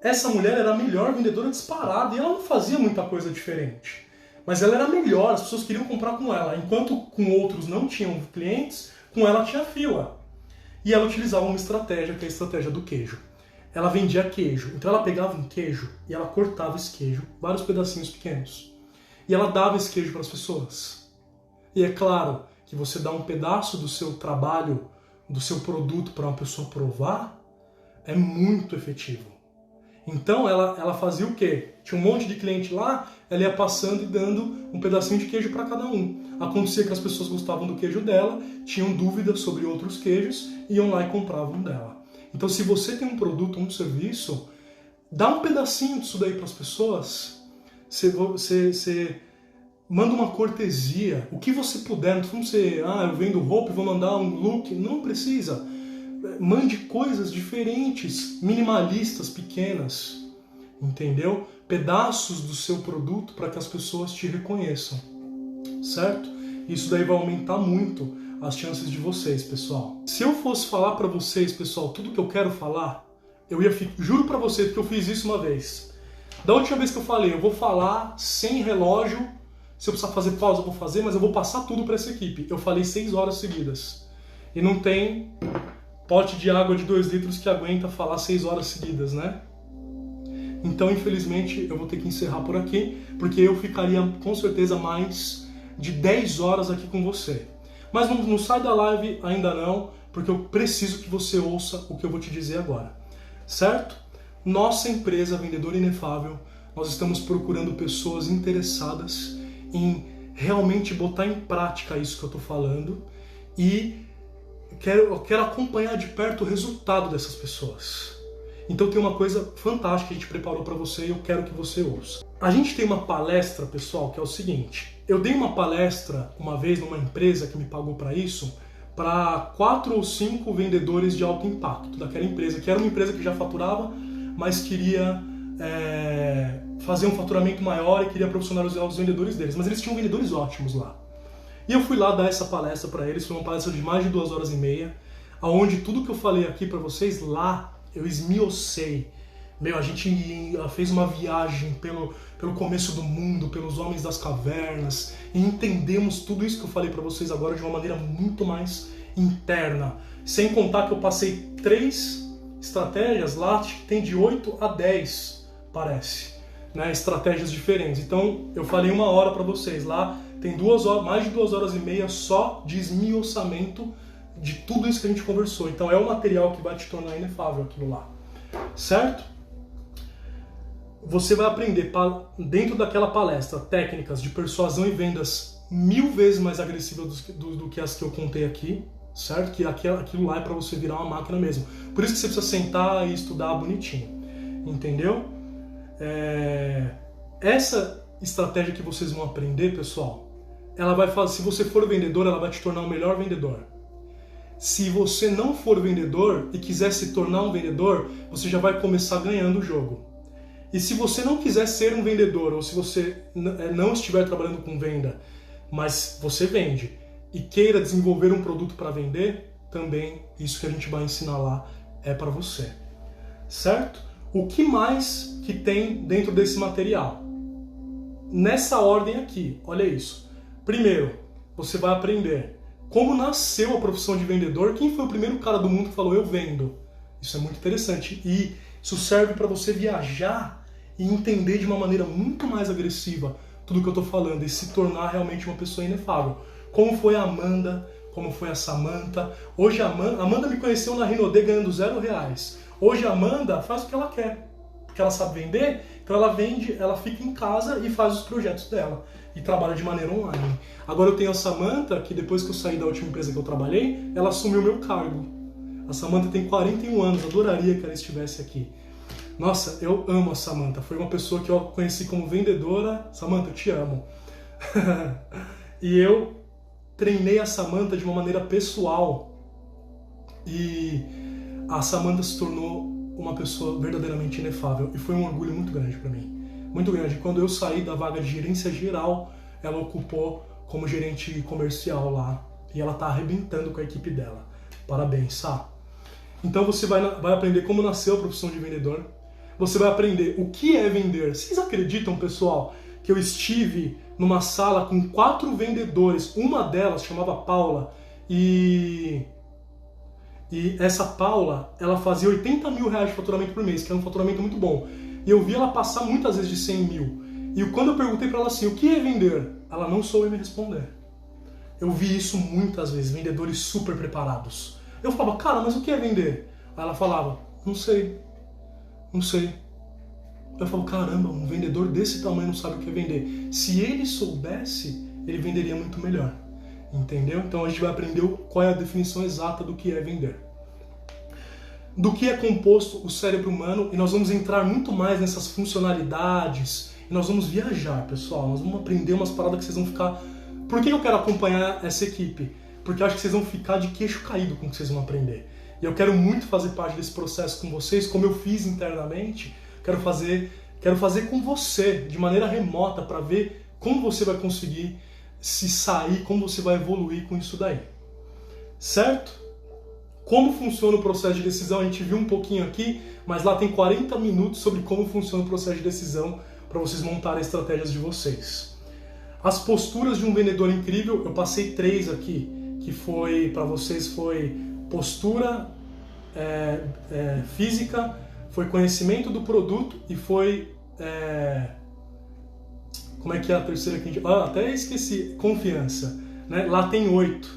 Essa mulher era a melhor vendedora disparada e ela não fazia muita coisa diferente. Mas ela era melhor, as pessoas queriam comprar com ela. Enquanto com outros não tinham clientes, com ela tinha fila. E ela utilizava uma estratégia, que é a estratégia do queijo. Ela vendia queijo. Então ela pegava um queijo e ela cortava esse queijo, vários pedacinhos pequenos. E ela dava esse queijo para as pessoas. E é claro que você dá um pedaço do seu trabalho, do seu produto para uma pessoa provar, é muito efetivo. Então ela fazia o quê? Tinha um monte de cliente lá, ela ia passando e dando um pedacinho de queijo para cada um. Acontecia que as pessoas gostavam do queijo dela, tinham dúvidas sobre outros queijos, iam lá e compravam dela. Então se você tem um produto ou um serviço, dá um pedacinho disso daí para as pessoas, você manda uma cortesia, o que você puder, não precisa ser, eu vendo roupa e vou mandar um look, não precisa. Mande coisas diferentes, minimalistas, pequenas, entendeu? Pedaços do seu produto para que as pessoas te reconheçam, certo? Isso daí vai aumentar muito as chances de vocês, pessoal. Se eu fosse falar para vocês, pessoal, tudo que eu quero falar, eu ia juro para vocês que eu fiz isso uma vez. Da última vez que eu falei, eu vou falar sem relógio, se eu precisar fazer pausa eu vou fazer, mas eu vou passar tudo para essa equipe. Eu falei 6 horas seguidas. E não tem pote de água de 2 litros que aguenta falar 6 horas seguidas, né? Então, infelizmente, eu vou ter que encerrar por aqui, porque eu ficaria com certeza mais de 10 horas aqui com você. Mas não sai da live ainda não, porque eu preciso que você ouça o que eu vou te dizer agora. Certo? Nossa empresa Vendedor Inefável, nós estamos procurando pessoas interessadas em realmente botar em prática isso que eu estou falando e eu quero acompanhar de perto o resultado dessas pessoas. Então tem uma coisa fantástica que a gente preparou para você e eu quero que você ouça. A gente tem uma palestra, pessoal, que é o seguinte. Eu dei uma palestra uma vez numa empresa que me pagou para isso, para 4 ou 5 vendedores de alto impacto daquela empresa, que era uma empresa que já faturava, mas queria fazer um faturamento maior e queria profissionalizar os vendedores deles. Mas eles tinham vendedores ótimos lá. E eu fui lá dar essa palestra para eles, foi uma palestra de mais de 2 horas e meia, onde tudo que eu falei aqui para vocês, lá eu esmiucei. A gente fez uma viagem pelo começo do mundo, pelos homens das cavernas, e entendemos tudo isso que eu falei para vocês agora de uma maneira muito mais interna. Sem contar que eu passei 3 estratégias lá, acho que tem de 8 a 10, parece, né? Estratégias diferentes. Então eu falei 1 hora para vocês, lá tem 2 horas, mais de 2 horas e meia só de esmiuçamento de tudo isso que a gente conversou. Então é o material que vai te tornar inefável aquilo lá, certo? Você vai aprender dentro daquela palestra técnicas de persuasão e vendas 1000 vezes mais agressivas do que as que eu contei aqui, certo? Que aquilo lá é para você virar uma máquina mesmo. Por isso que você precisa sentar e estudar bonitinho, entendeu? Essa estratégia que vocês vão aprender, pessoal, ela vai fazer, se você for vendedor, ela vai te tornar o melhor vendedor. Se você não for vendedor e quiser se tornar um vendedor, você já vai começar ganhando o jogo. E se você não quiser ser um vendedor, ou se você não estiver trabalhando com venda, mas você vende e queira desenvolver um produto para vender, também isso que a gente vai ensinar lá é para você, certo? O que mais que tem dentro desse material? Nessa ordem aqui, olha isso. Primeiro, você vai aprender como nasceu a profissão de vendedor, quem foi o primeiro cara do mundo que falou eu vendo. Isso é muito interessante e isso serve para você viajar e entender de uma maneira muito mais agressiva tudo que eu estou falando e se tornar realmente uma pessoa inefável. Como foi a Amanda, como foi a Samantha. Hoje a Amanda me conheceu na Rinode ganhando R$0. Hoje a Amanda faz o que ela quer, porque ela sabe vender, então ela vende, ela fica em casa e faz os projetos dela e trabalha de maneira online. Agora eu tenho a Samantha, que depois que eu saí da última empresa que eu trabalhei, ela assumiu o meu cargo. A Samantha tem 41 anos, adoraria que ela estivesse aqui. Nossa, eu amo a Samantha. Foi uma pessoa que eu conheci como vendedora. Samantha, eu te amo. E eu treinei a Samantha de uma maneira pessoal. E a Samantha se tornou uma pessoa verdadeiramente inefável. E foi um orgulho muito grande para mim. Muito grande. Quando eu saí da vaga de gerência geral, ela ocupou como gerente comercial lá. E ela tá arrebentando com a equipe dela. Parabéns, Sá. Então você vai aprender como nasceu a profissão de vendedor. Você vai aprender o que é vender. Vocês acreditam, pessoal, que eu estive numa sala com 4 vendedores? Uma delas chamava Paula. E essa Paula, ela fazia R$80 mil de faturamento por mês, que era um faturamento muito bom. E eu vi ela passar muitas vezes de 100 mil. E quando eu perguntei para ela assim, o que é vender? Ela não soube me responder. Eu vi isso muitas vezes, vendedores super preparados. Eu falava, cara, mas o que é vender? Aí ela falava, não sei. Eu falo, caramba, um vendedor desse tamanho não sabe o que é vender. Se ele soubesse, ele venderia muito melhor. Entendeu? Então a gente vai aprender qual é a definição exata do que é vender. Do que é composto o cérebro humano, e nós vamos entrar muito mais nessas funcionalidades, e nós vamos viajar, pessoal. Nós vamos aprender umas paradas que vocês vão ficar... Por que eu quero acompanhar essa equipe? Porque eu acho que vocês vão ficar de queixo caído com o que vocês vão aprender. E eu quero muito fazer parte desse processo com vocês, como eu fiz internamente. Quero fazer com você, de maneira remota, para ver como você vai conseguir se sair, como você vai evoluir com isso daí. Certo? Como funciona o processo de decisão, a gente viu um pouquinho aqui, mas lá tem 40 minutos sobre como funciona o processo de decisão para vocês montarem estratégias de vocês. As posturas de um vendedor incrível, eu passei 3 aqui, que foi, para vocês, foi postura física, foi conhecimento do produto e foi... como é que é a terceira aqui? Até esqueci. Confiança. Né? Lá tem 8,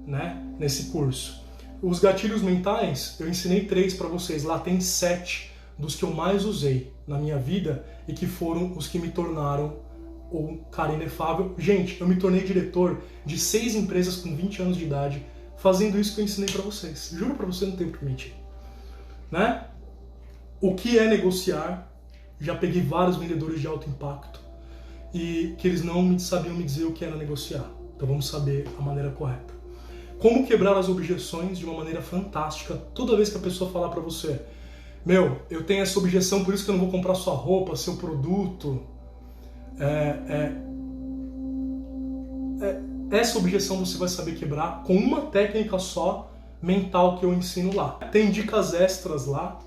né? Nesse curso. Os gatilhos mentais, eu ensinei 3 para vocês. Lá tem 7 dos que eu mais usei na minha vida e que foram os que me tornaram um cara inefável. Gente, eu me tornei diretor de 6 empresas com 20 anos de idade fazendo isso que eu ensinei para vocês. Juro para você, não tem por que mentir. Né? O que é negociar? Já peguei vários vendedores de alto impacto e que eles não sabiam me dizer o que era negociar. Então vamos saber a maneira correta. como quebrar as objeções de uma maneira fantástica toda vez que a pessoa falar para você: meu, eu tenho essa objeção, por isso que eu não vou comprar sua roupa, seu produto. Essa objeção você vai saber quebrar com uma técnica só mental que eu ensino lá. Tem dicas extras lá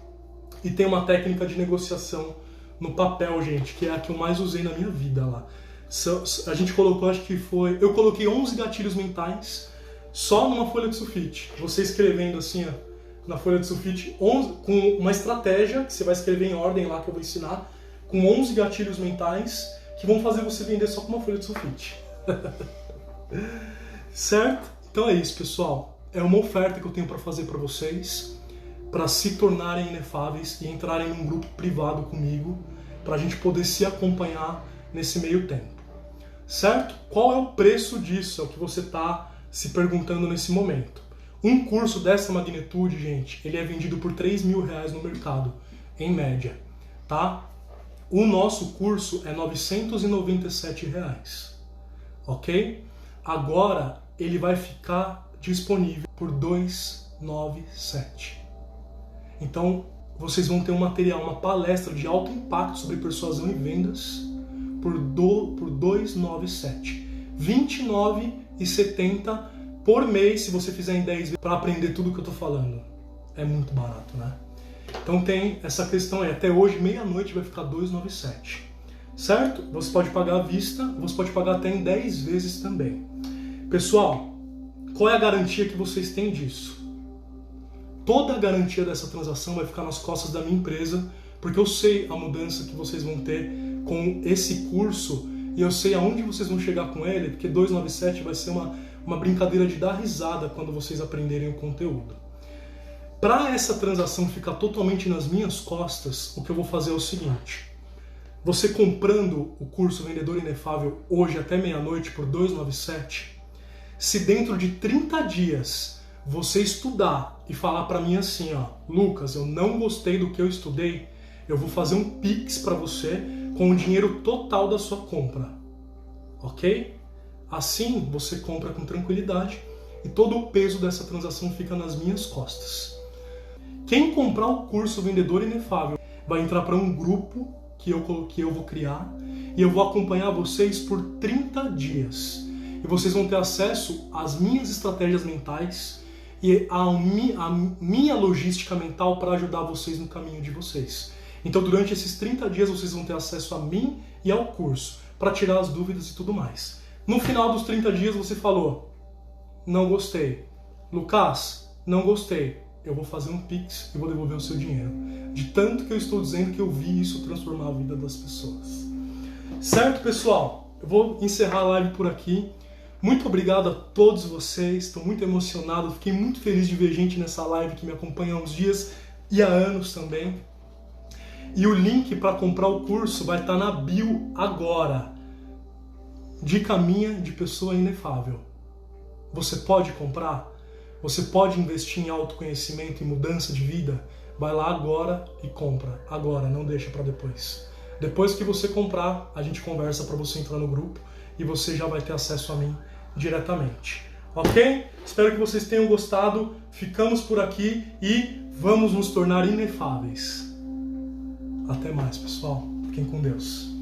e tem uma técnica de negociação no papel, gente, que é a que eu mais usei na minha vida lá. A gente colocou, acho que foi... Eu coloquei 11 gatilhos mentais só numa folha de sulfite. Você escrevendo assim, ó, na folha de sulfite, 11, com uma estratégia que você vai escrever em ordem lá que eu vou ensinar, com 11 gatilhos mentais que vão fazer você vender só com uma folha de sulfite. Certo? Então é isso, pessoal. É uma oferta que eu tenho para fazer para vocês, para se tornarem inefáveis e entrarem num grupo privado comigo, para a gente poder se acompanhar nesse meio tempo. Certo? Qual é o preço disso? É o que você está se perguntando nesse momento. Um curso dessa magnitude, gente, ele é vendido por R$3.000 no mercado, em média, tá? O nosso curso é R$997, ok? Agora ele vai ficar disponível por R$297. Então vocês vão ter um material, uma palestra de alto impacto sobre persuasão e vendas por R$297. R$29,70 por mês, se você fizer em 10 vezes, para aprender tudo que eu tô falando. É muito barato, né? Então tem essa questão aí. Até hoje, meia-noite, vai ficar R$297. Certo? Você pode pagar à vista, você pode pagar até em 10 vezes também. Pessoal, qual é a garantia que vocês têm disso? Toda a garantia dessa transação vai ficar nas costas da minha empresa, porque eu sei a mudança que vocês vão ter com esse curso e eu sei aonde vocês vão chegar com ele, porque R$297 vai ser uma brincadeira de dar risada quando vocês aprenderem o conteúdo. Para essa transação ficar totalmente nas minhas costas, o que eu vou fazer é o seguinte: você comprando o curso Vendedor Inefável hoje até meia-noite por R$297, se dentro de 30 dias você estudar e falar para mim assim, ó, Lucas, eu não gostei do que eu estudei, eu vou fazer um Pix para você com o dinheiro total da sua compra, ok? Assim você compra com tranquilidade e todo o peso dessa transação fica nas minhas costas. Quem comprar o curso Vendedor Inefável vai entrar para um grupo que eu vou criar e eu vou acompanhar vocês por 30 dias. E vocês vão ter acesso às minhas estratégias mentais e à minha logística mental para ajudar vocês no caminho de vocês. Então durante esses 30 dias vocês vão ter acesso a mim e ao curso para tirar as dúvidas e tudo mais. No final dos 30 dias você falou: não gostei. Lucas, não gostei. Eu vou fazer um Pix e vou devolver o seu dinheiro. De tanto que eu estou dizendo que eu vi isso transformar a vida das pessoas. Certo, pessoal? Eu vou encerrar a live por aqui. Muito obrigado a todos vocês. Estou muito emocionado. Fiquei muito feliz de ver gente nessa live que me acompanha há uns dias e há anos também. E o link para comprar o curso vai estar na bio agora. Dica minha de pessoa inefável. Você pode comprar? Você pode investir em autoconhecimento e mudança de vida? Vai lá agora e compra. Agora, não deixa para depois. Depois que você comprar, a gente conversa para você entrar no grupo e você já vai ter acesso a mim diretamente. Ok? Espero que vocês tenham gostado. Ficamos por aqui e vamos nos tornar inefáveis. Até mais, pessoal. Fiquem com Deus.